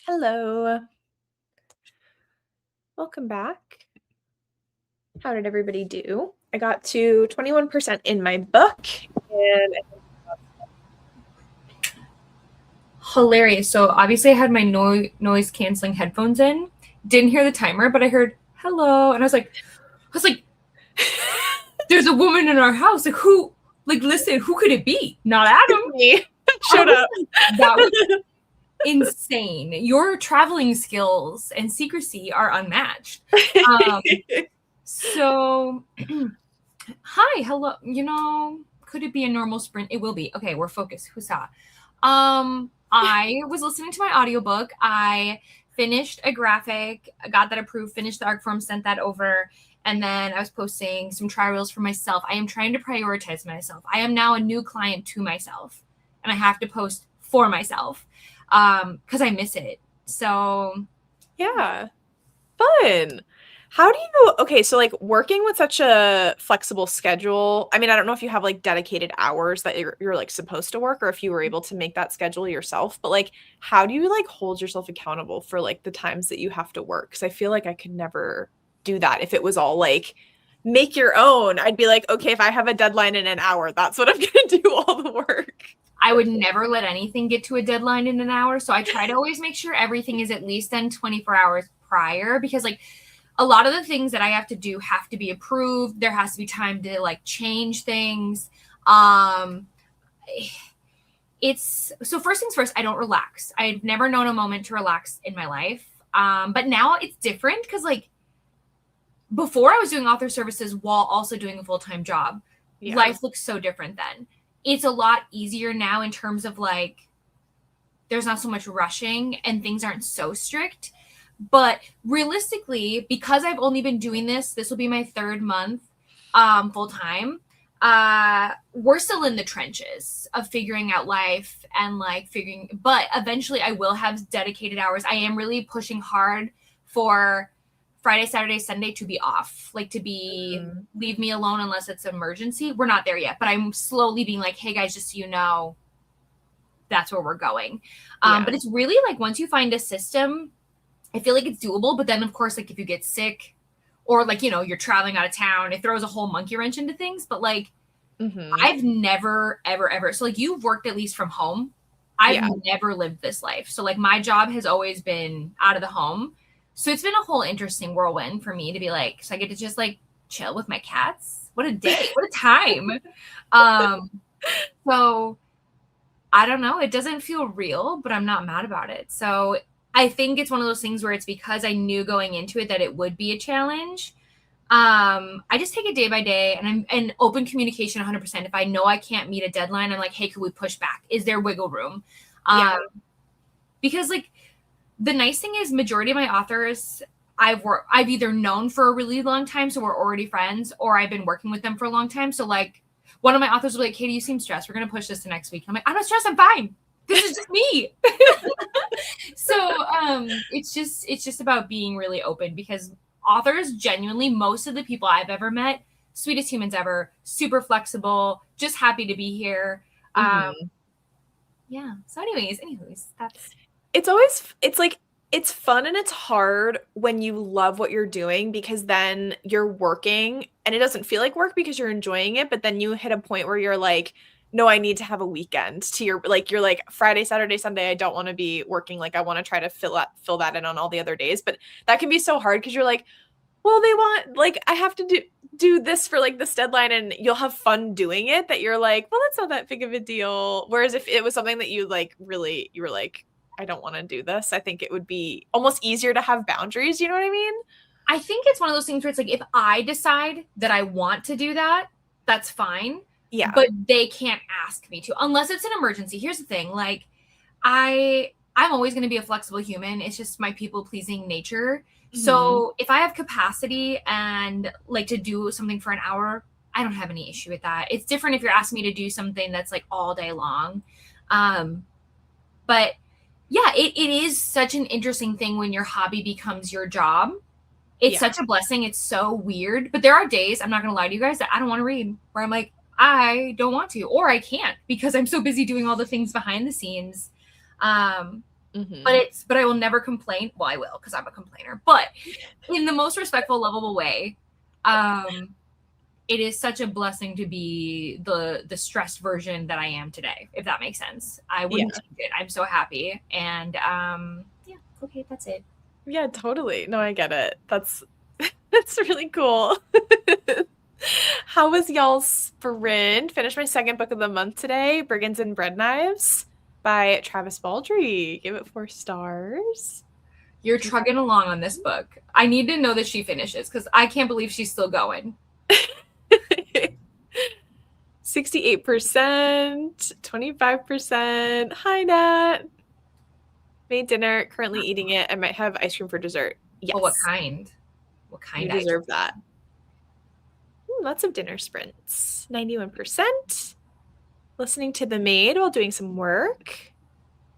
Hello. Welcome back. How did everybody do? I got to 21% in my book, and Hilarious. So obviously I had my noise canceling headphones in. Didn't hear the timer, but I heard hello, and I was like, there's a woman in our house. Like who? Like listen, who could it be? Not Adam. me showed up. That was insane. Your traveling skills and secrecy are unmatched. So, hi, hello. Could it be a normal sprint? It will be. Okay, we're focused. Husa. I was listening to my audiobook. I finished a graphic, got that approved, finished the art form, sent that over, and then I was posting some trials for myself. I am trying to prioritize myself. I am now a new client to myself, and I have to post for myself because I miss it. So, Yeah, fun. How do you, okay, so like working with such a flexible schedule, I mean, I don't know if you have like dedicated hours that you're like supposed to work or if you were able to make that schedule yourself, but like how do you like hold yourself accountable for like the times that you have to work? Because I feel like I could never do that if it was all like make your own. I'd be like, okay, if I have a deadline in an hour, that's what I'm gonna do all the work. I would never let anything get to a deadline in an hour. So I try to always make sure everything is at least done 24 hours prior because like a lot of the things that I have to do have to be approved. There has to be time to like change things. It's so first things first, I don't relax. I've never known a moment to relax in my life. But now it's different because like before I was doing author services while also doing a full-time job. Yeah. Life looks so different then. It's a lot easier now in terms of like there's not so much rushing and things aren't so strict. But realistically, because I've only been doing this will be my 3rd month full time. We're still in the trenches of figuring out life and like but eventually I will have dedicated hours. I am really pushing hard for Friday, Saturday, Sunday to be off, like to be leave me alone unless it's an emergency. We're not there yet, but I'm slowly being like, hey guys, just so you know, that's where we're going. But it's really like once you find a system, I feel like it's doable. But then of course, like if you get sick or like, you're traveling out of town, it throws a whole monkey wrench into things. But like, I've never, ever. So like you've worked at least from home. I've never lived this life. So like my job has always been out of the home. So it's been a whole interesting whirlwind for me to be like, so I get to just like chill with my cats. What a day. What a time. So I don't know. It doesn't feel real, but I'm not mad about it. So I think it's one of those things where it's because I knew going into it that it would be a challenge. I just take it day by day and open communication 100%. If I know I can't meet a deadline, I'm like, hey, could we push back? Is there wiggle room? Because like the nice thing is majority of my authors I've either known for a really long time, so we're already friends, or I've been working with them for a long time. So like one of my authors will be like, Katie, you seem stressed. We're going to push this to next week. I'm like, I'm not stressed. I'm fine. This is just me. So it's just about being really open because authors genuinely, most of the people I've ever met, sweetest humans ever, super flexible, just happy to be here. Yeah. So anyways, it's like it's fun and it's hard when you love what you're doing because then you're working and it doesn't feel like work because you're enjoying it, but then you hit a point where you're like, no, I need to have a weekend to you're like Friday, Saturday, Sunday, I don't want to be working. Like I want to try to fill that in on all the other days. But that can be so hard because you're like, well, they want like I have to do this for like this deadline and you'll have fun doing it that you're like, well, that's not that big of a deal. Whereas if it was something that you like really you were like, I don't want to do this, I think it would be almost easier to have boundaries. You know what I mean? I think it's one of those things where it's like if I decide that I want to do that, that's fine. Yeah. But they can't ask me to unless it's an emergency. Here's the thing. Like I'm always going to be a flexible human. It's just my people pleasing nature. So if I have capacity and like to do something for an hour, I don't have any issue with that. It's different if you're asking me to do something that's like all day long. But yeah, it is such an interesting thing when your hobby becomes your job. It's such a blessing. It's so weird. But there are days, I'm not going to lie to you guys, that I don't want to read where I'm like, I don't want to, or I can't because I'm so busy doing all the things behind the scenes. Mm-hmm. But I will never complain. Well, I will, because I'm a complainer, but in the most respectful, lovable way. It is such a blessing to be the stressed version that I am today, if that makes sense. I wouldn't Yeah. change it. I'm so happy. And yeah, okay, that's it. Yeah, totally. No, I get it. That's really cool. How was y'all's sprint? Finished my second book of the month today, Brigands and Bread Knives by Travis Baldree. Give it 4 stars. You're trugging along on this book. I need to know that she finishes because I can't believe she's still going. 68%, 25%. Hi, Nat. Made dinner, currently eating it. I might have ice cream for dessert. Oh, what Yes, kind? What you kind ice deserve cream? that. Lots of dinner sprints. 91%. Listening to The Maid while doing some work.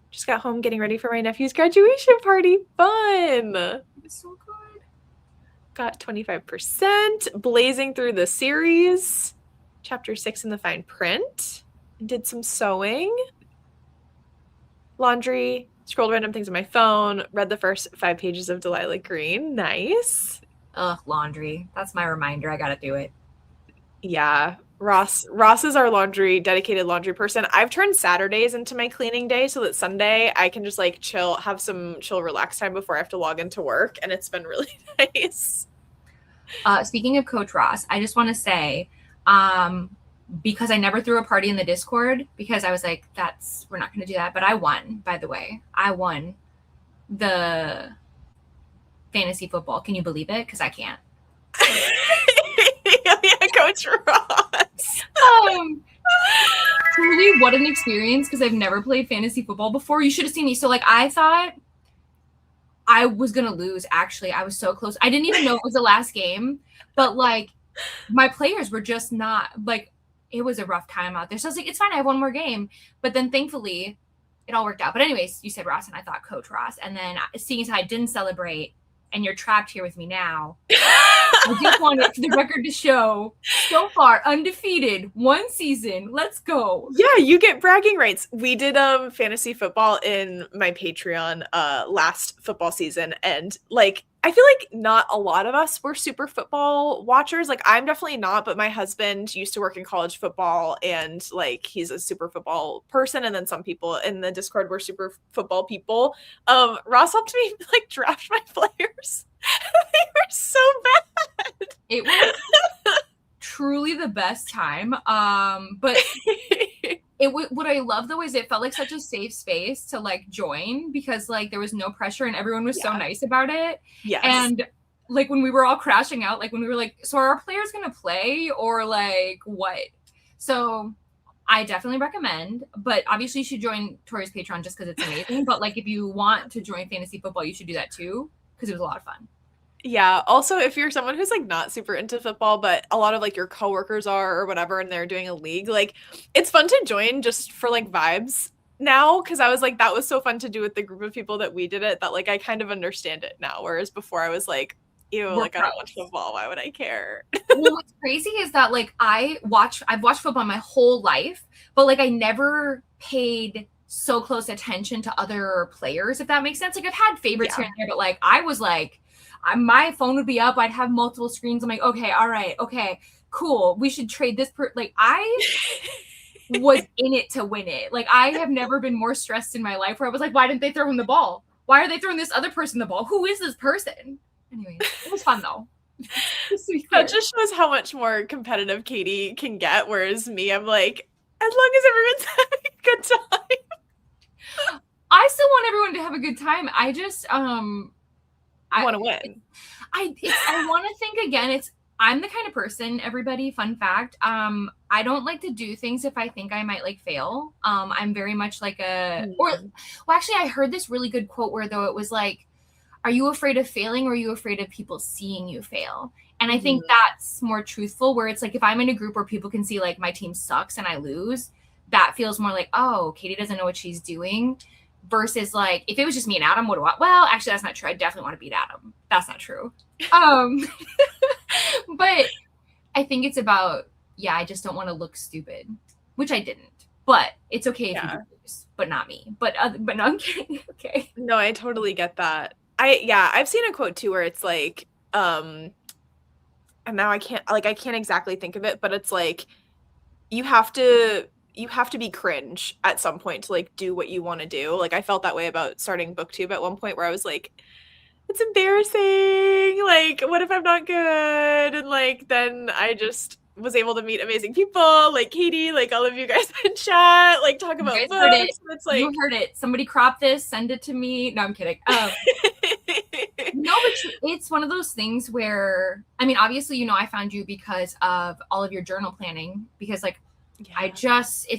Just got home getting ready for my nephew's graduation party. Fun. It's so good. Got 25%. Blazing through the series. Chapter 6 in the fine print. Did some sewing. Laundry. Scrolled random things on my phone. Read the first 5 pages of Delilah Green. Nice. Ugh, laundry. That's my reminder. I gotta do it. Yeah. Ross is our dedicated laundry person. I've turned Saturdays into my cleaning day so that Sunday I can just like chill, have some chill, relax time before I have to log into work. And it's been really nice. Speaking of Coach Ross, I just want to say, because I never threw a party in the Discord because I was like, we're not going to do that. But I won, by the way. I won the fantasy football. Can you believe it? Because I can't. Yeah, Coach Ross. Truly, what an experience because I've never played fantasy football before. You should have seen me. So, like, I thought I was going to lose, actually. I was so close. I didn't even know it was the last game. But, like, my players were just not, like, it was a rough time out there. So I was like, it's fine. I have one more game. But then, thankfully, it all worked out. But anyways, you said Ross, and I thought Coach Ross. And then, seeing as how I didn't celebrate, and you're trapped here with me now, I just wanted the record to show, so far, undefeated, 1 season. Let's go. Yeah, you get bragging rights. We did fantasy football in my Patreon last football season, and like I feel like not a lot of us were super football watchers. Like I'm definitely not, but my husband used to work in college football and like he's a super football person, and then some people in the Discord were super football people. Ross helped me like draft my players. They were so bad. It was truly the best time. But what I love though is it felt like such a safe space to like join because like there was no pressure and everyone was so nice about it. Yes. And like when we were all crashing out, like when we were like, so are our players gonna play or like what? So I definitely recommend, but obviously you should join Tori's Patreon just because it's amazing. But like if you want to join fantasy football, you should do that too because it was a lot of fun. Yeah. Also, if you're someone who's like not super into football, but a lot of like your coworkers are or whatever, and they're doing a league, like it's fun to join just for like vibes now. Cause I was like, that was so fun to do with the group of people that we did it that like I kind of understand it now. Whereas before I was like, ew, like I don't watch football. Why would I care? Well, what's crazy is that like I've watched football my whole life, but like I never paid so close attention to other players, if that makes sense. Like I've had favorites here and there, but like I was like, my phone would be up. I'd have multiple screens. I'm like, okay, all right, okay, cool. We should trade this. Like I was in it to win it. Like I have never been more stressed in my life where I was like, why didn't they throw him the ball? Why are they throwing this other person the ball? Who is this person? Anyways, it was fun though. That just shows how much more competitive Katie can get. Whereas me, I'm like, as long as everyone's having a good time. I still want everyone to have a good time. I just I want to win. I want to think again. I'm the kind of person, everybody, fun fact. I don't like to do things if I think I might like fail. I'm very much like actually I heard this really good quote where though it was like, are you afraid of failing or are you afraid of people seeing you fail? And I think that's more truthful where it's like, if I'm in a group where people can see like my team sucks and I lose, that feels more like, oh, Katie doesn't know what she's doing. Versus like if it was just me and Adam, well, actually that's not true. I definitely want to beat Adam. That's not true. But I think it's about, I just don't want to look stupid, which I didn't. but it's okay if you Yeah. do lose, but not me. But no, I'm kidding. Okay. No, I totally get that. I've seen a quote too where it's like, and now I can't exactly think of it, but it's like you have to you have to be cringe at some point to like do what you want to do. Like I felt that way about starting booktube at one point where I was like, it's embarrassing. Like, what if I'm not good? And like then I just was able to meet amazing people like Katie, like all of you guys in chat, like talk You about guys heard it. books. And it's You like heard it. Somebody crop this, send it to me. No, I'm kidding. No, but it's one of those things where, I mean, obviously, I found you because of all of your journal planning, because like, yeah. it's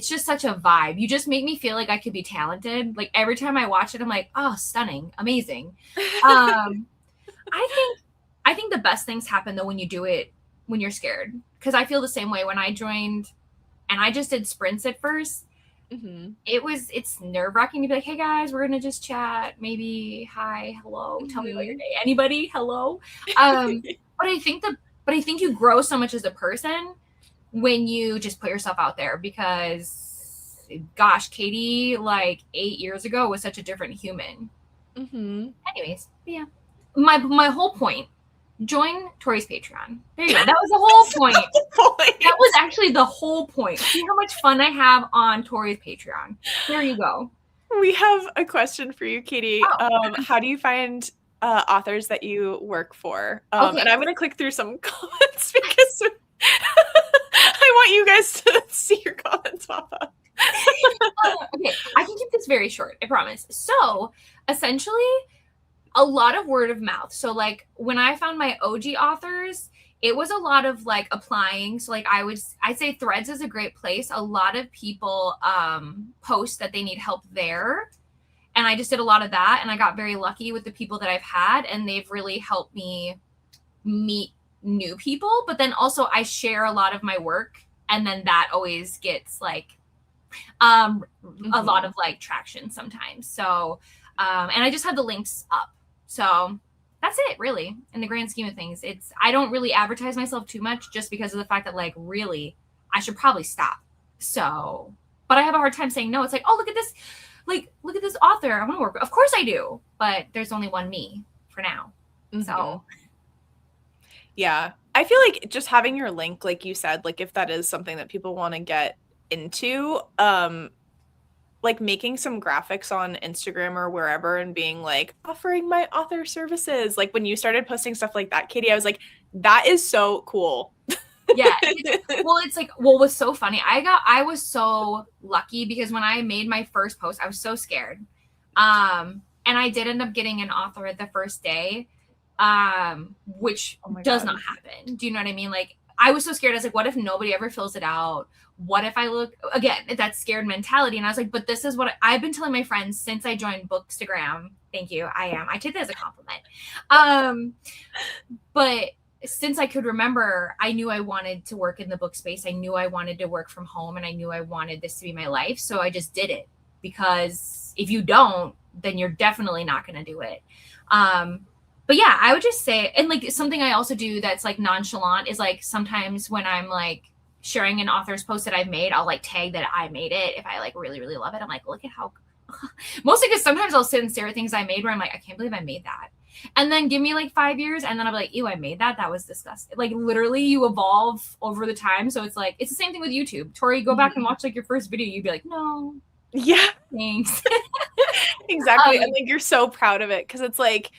just such a vibe. You just make me feel like I could be talented. Like every time I watch it, I'm like, oh, stunning, amazing. I think the best things happen though when you do it when you're scared. Because I feel the same way when I joined and I just did sprints at first. Mm-hmm. It's nerve-wracking to be like, hey guys, we're gonna just chat, maybe hi, hello, tell me about your day, anybody, hello. But I think you grow so much as a person when you just put yourself out there, because gosh, Katie like 8 years ago was such a different human. Mm-hmm. Anyways, yeah, my whole point, join Tori's Patreon. There you go. That was the whole point. That was actually the whole point. See how much fun I have on Tori's Patreon. There you go. We have a question for you, Katie. Oh. How do you find authors that you work for? Okay. And I'm going to click through some comments because I want you guys to see your comments pop up. Okay, I can keep this very short, I promise. So, essentially, a lot of word of mouth. So, like, when I found my OG authors, it was a lot of like applying. So like I'd say Threads is a great place. A lot of people post that they need help there. And I just did a lot of that. And I got very lucky with the people that I've had. And they've really helped me meet new people. But then also I share a lot of my work. And then that always gets like a lot of like traction sometimes. So, and I just had the links up. So that's it, really, in the grand scheme of things. I don't really advertise myself too much just because of the fact that, like, really, I should probably stop. So, but I have a hard time saying no. It's like, oh, look at this. Like, look at this author. I want to work with. Of course I do. But there's only one me for now. Mm-hmm. So. Yeah. I feel like just having your link, like you said, like if that is something that people want to get into, like making some graphics on Instagram or wherever and being like offering my author services. Like when you started posting stuff like that, Katie, I was like, that is so cool. Yeah. It's like, what's so funny. I was so lucky because when I made my first post, I was so scared. And I did end up getting an author the first day, which does not happen. Do you know what I mean? Like I was so scared. I was like, what if nobody ever fills it out? What if I look, again, that scared mentality. And I was like, but this is what I've been telling my friends since I joined Bookstagram. Thank you. I take that as a compliment. But since I could remember, I knew I wanted to work in the book space. I knew I wanted to work from home and I knew I wanted this to be my life. So I just did it, because if you don't, then you're definitely not going to do it. But yeah, I would just say, and like something I also do that's like nonchalant is like sometimes when I'm like sharing an author's post that I've made, I'll like tag that I made it. If I like really, really love it, I'm like, look at how, mostly because sometimes I'll sit and stare at things I made where I'm like, I can't believe I made that. And then give me like 5 years and then I'll be like, ew, I made that. That was disgusting. Like literally you evolve over the time. So it's like, it's the same thing with YouTube. Tori, go back and watch like your first video. You'd be like, no. Yeah. Thanks. Exactly. And like, you're so proud of it. Cause it's like,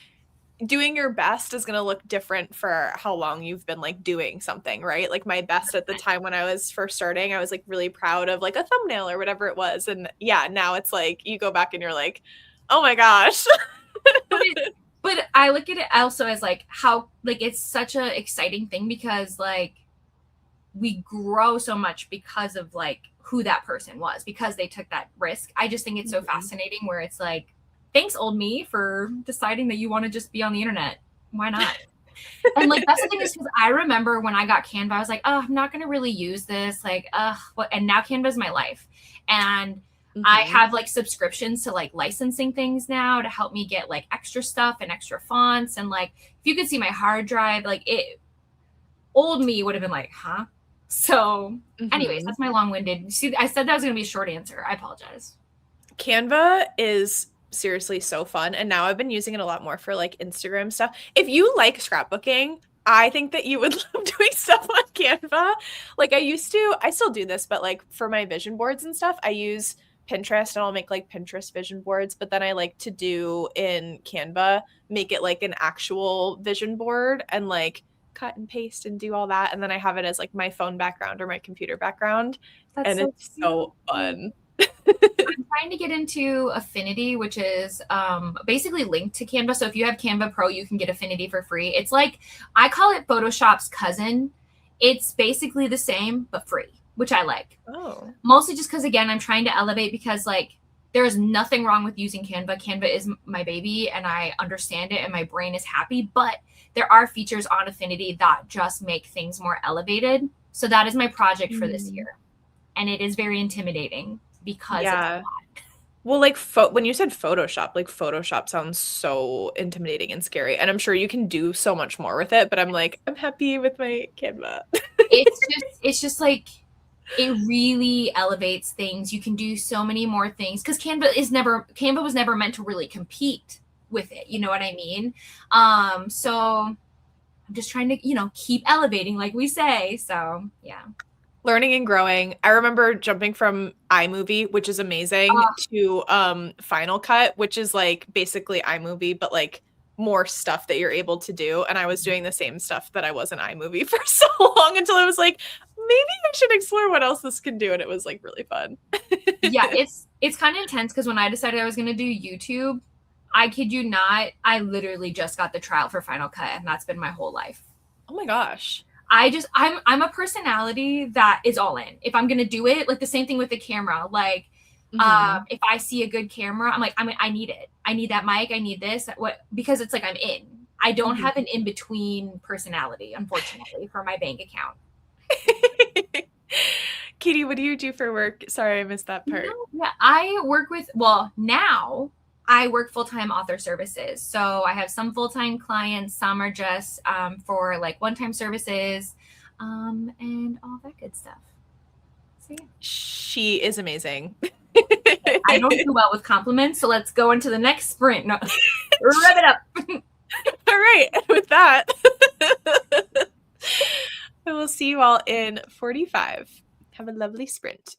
doing your best is going to look different for how long you've been like doing something, right? Like my best at the time when I was first starting, I was like really proud of like a thumbnail or whatever it was. And yeah, now it's like you go back and you're like, oh my gosh. But I look at it also as like how like it's such an exciting thing because like we grow so much because of like who that person was, because they took that risk. I just think it's so fascinating where it's like, thanks, old me, for deciding that you want to just be on the internet. Why not? And like that's the thing is because I remember when I got Canva, I was like, oh, I'm not going to really use this. Like, what? And now Canva is my life. And I have like subscriptions to like licensing things now to help me get like extra stuff and extra fonts. And like, if you could see my hard drive, like old me would have been like, huh? So, anyways, Mhm. that's my long-winded. See, I said that was going to be a short answer. I apologize. Canva is seriously so fun. And now I've been using it a lot more for like Instagram stuff. If you like scrapbooking, I think that you would love doing stuff on Canva. Like I still do this, but like for my vision boards and stuff, I use Pinterest and I'll make like Pinterest vision boards. But then I like to do in Canva, make it like an actual vision board and like cut and paste and do all that. And then I have it as like my phone background or my computer background. That's And so it's cute. so fun. I'm trying to get into Affinity, which is basically linked to Canva. So if you have Canva Pro, you can get Affinity for free. It's like, I call it Photoshop's cousin. It's basically the same, but free, which I like. Oh. Mostly just because, again, I'm trying to elevate because, like, there is nothing wrong with using Canva. Canva is my baby and I understand it and my brain is happy, but there are features on Affinity that just make things more elevated. So that is my project for this Mm. year. And it is very intimidating because it's Yeah. Well, like when you said Photoshop, like Photoshop sounds so intimidating and scary. And I'm sure you can do so much more with it, but I'm like, I'm happy with my Canva. it's just like it really elevates things. You can do so many more things because Canva was never meant to really compete with it. You know what I mean? So I'm just trying to, keep elevating, like we say. So yeah. Learning and growing. I remember jumping from iMovie, which is amazing, Uh, to Final Cut, which is like basically iMovie, but like more stuff that you're able to do. And I was doing the same stuff that I was in iMovie for so long until I was like, maybe I should explore what else this can do. And it was like really fun. yeah, it's kind of intense because when I decided I was gonna do YouTube, I kid you not, I literally just got the trial for Final Cut, and that's been my whole life. Oh my gosh. I'm a personality that is all in. If I'm gonna do it, like the same thing with the camera. Like, Hmm. if I see a good camera, I'm like, I need it. I need that mic. I need this. What because it's like I'm in. I don't Hmm. have an in between personality, unfortunately, for my bank account. Katie, what do you do for work? Sorry, I missed that No, part. yeah, I work with, well, now I work full time author services. So I have some full time clients, some are just for like one time services and all that good stuff. So yeah. She is amazing. I don't do well with compliments, so let's go into the next sprint. No, rev it up. All right, and with that, I will see you all in 45. Have a lovely sprint.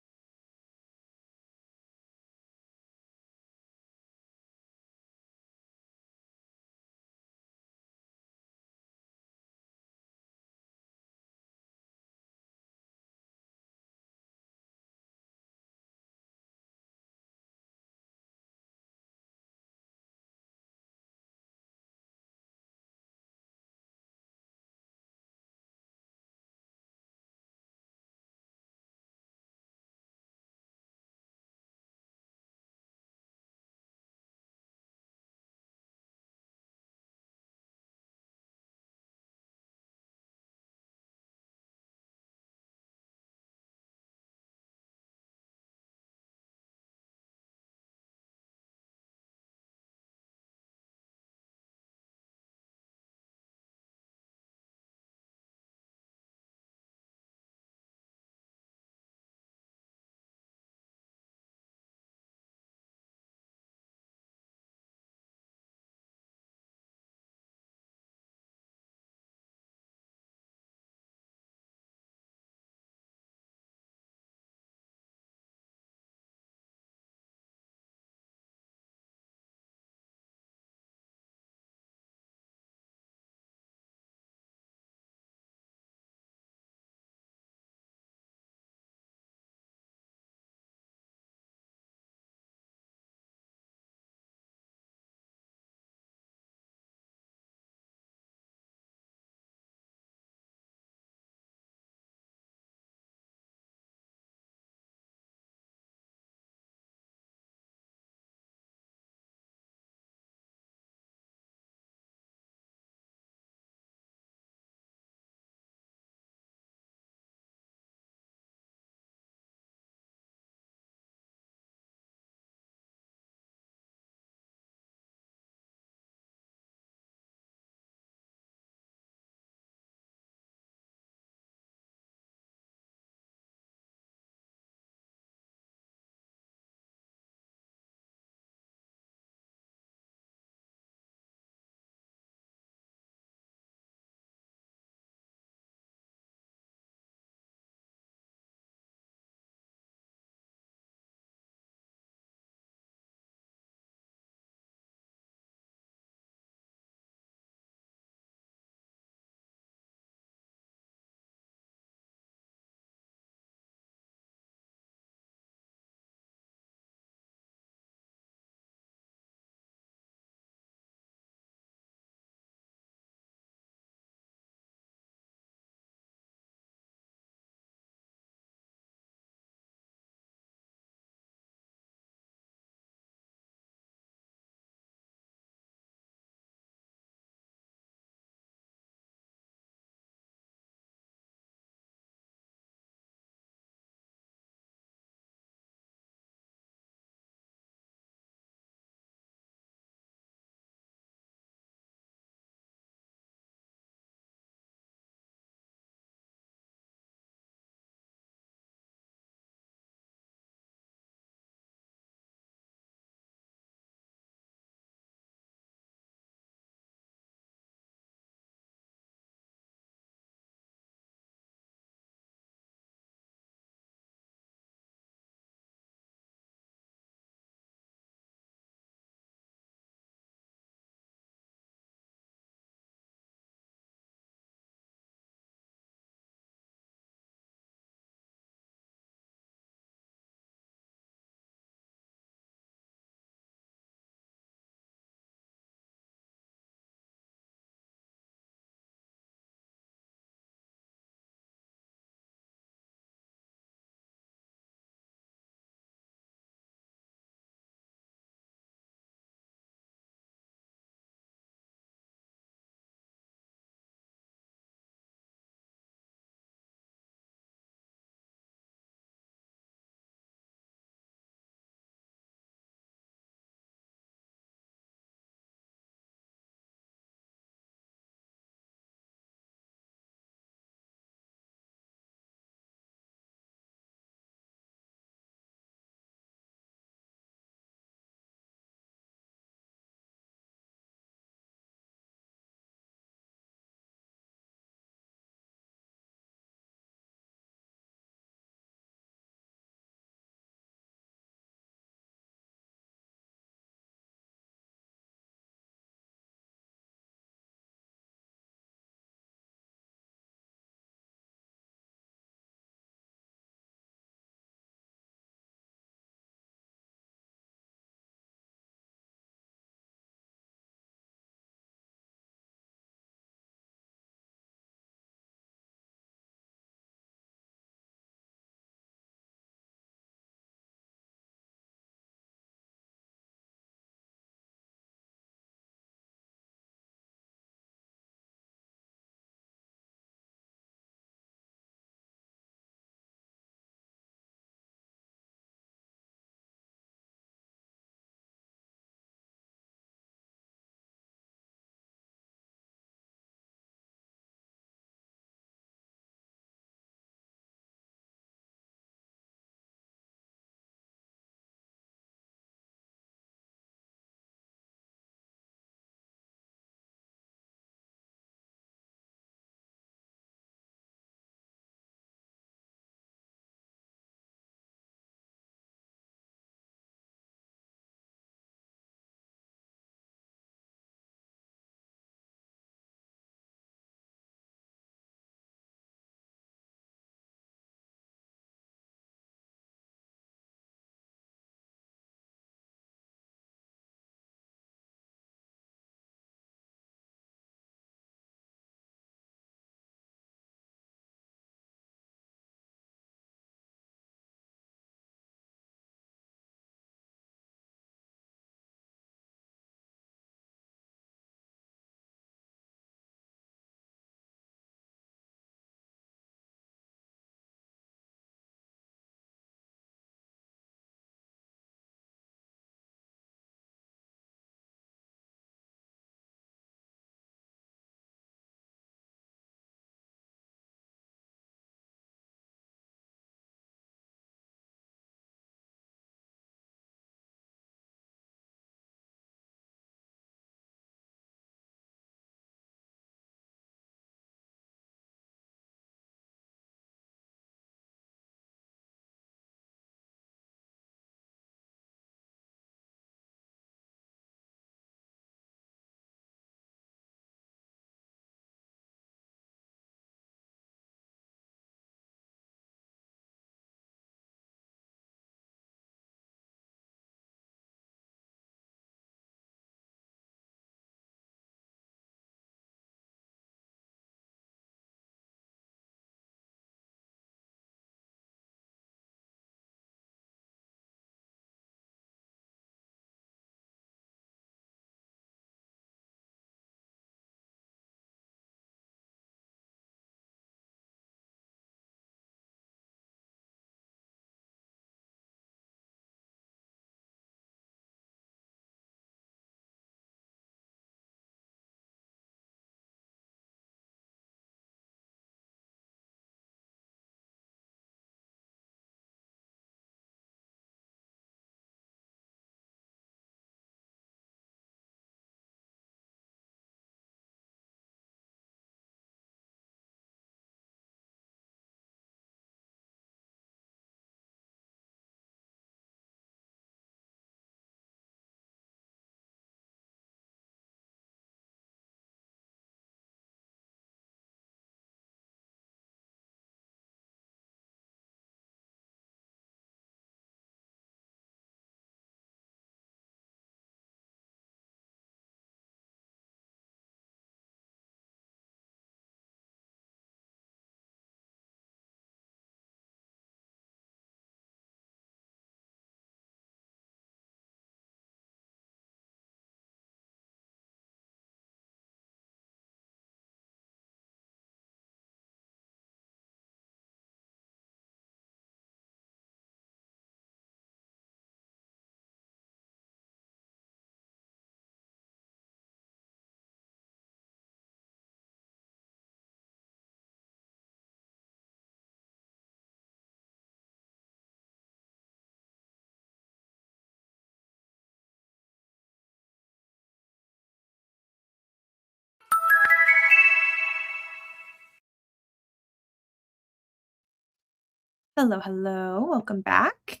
Hello, hello. Welcome back.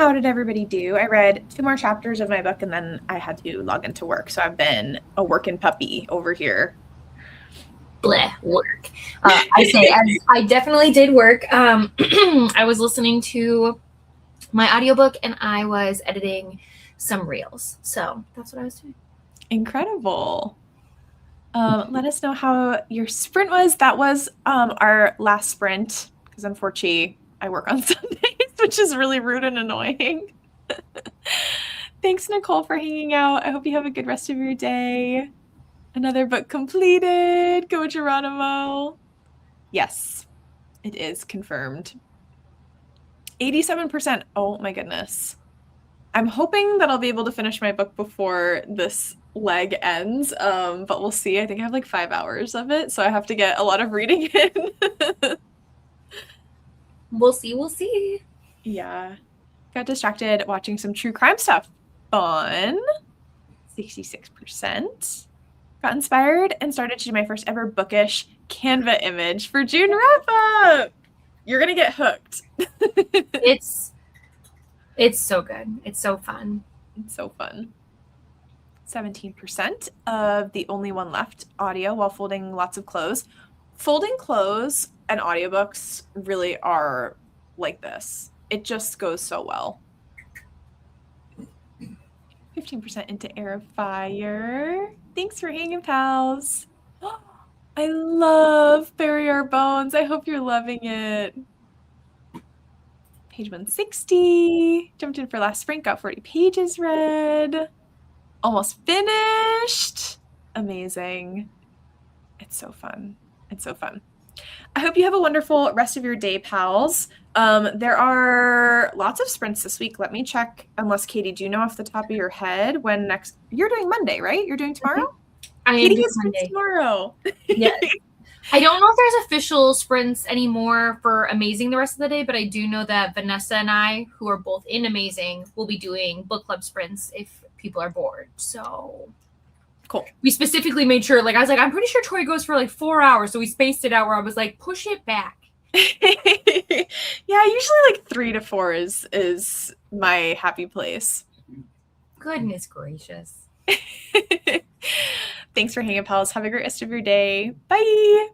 How did everybody do? I read 2 more chapters of my book and then I had to log into work. So I've been a working puppy over here. Bleh, work. I definitely did work. I was listening to my audiobook and I was editing some reels. So that's what I was doing. Incredible. Let us know how your sprint was. That was our last sprint because unfortunately I work on Sundays, which is really rude and annoying. Thanks, Nicole, for hanging out. I hope you have a good rest of your day. Another book completed. Go Geronimo. Yes, it is confirmed. 87%. Oh my goodness. I'm hoping that I'll be able to finish my book before this leg ends, but we'll see. I think I have like 5 hours of it, so I have to get a lot of reading in. We'll see. Yeah. Got distracted watching some true crime stuff. Fun. 66%. Got inspired and started to do my first ever bookish Canva image for June wrap-up. You're going to get hooked. It's so good. It's so fun. It's so fun. 17% of The Only One Left audio while folding lots of clothes. Folding clothes and audiobooks really are like this. It just goes so well. 15% into Air of Fire. Thanks for hanging, pals. I love Bury Our Bones. I hope you're loving it. Page 160. Jumped in for last sprint, got 40 pages read. Almost finished. Amazing. It's so fun. It's so fun. I hope you have a wonderful rest of your day, pals. There are lots of sprints this week. Let me check. Unless, Katie, do you know off the top of your head when next? You're doing Monday, right? You're doing tomorrow? I am Katie doing is Monday. Tomorrow. Yes. I don't know if there's official sprints anymore for Amazing the rest of the day, but I do know that Vanessa and I, who are both in Amazing, will be doing book club sprints if people are bored. So cool. We specifically made sure, like, I was like, I'm pretty sure Tori goes for like 4 hours. So we spaced it out where I was like, push it back. Yeah, usually like 3 to 4 is my happy place. Goodness gracious. Thanks for hanging, pals. Have a great rest of your day. Bye.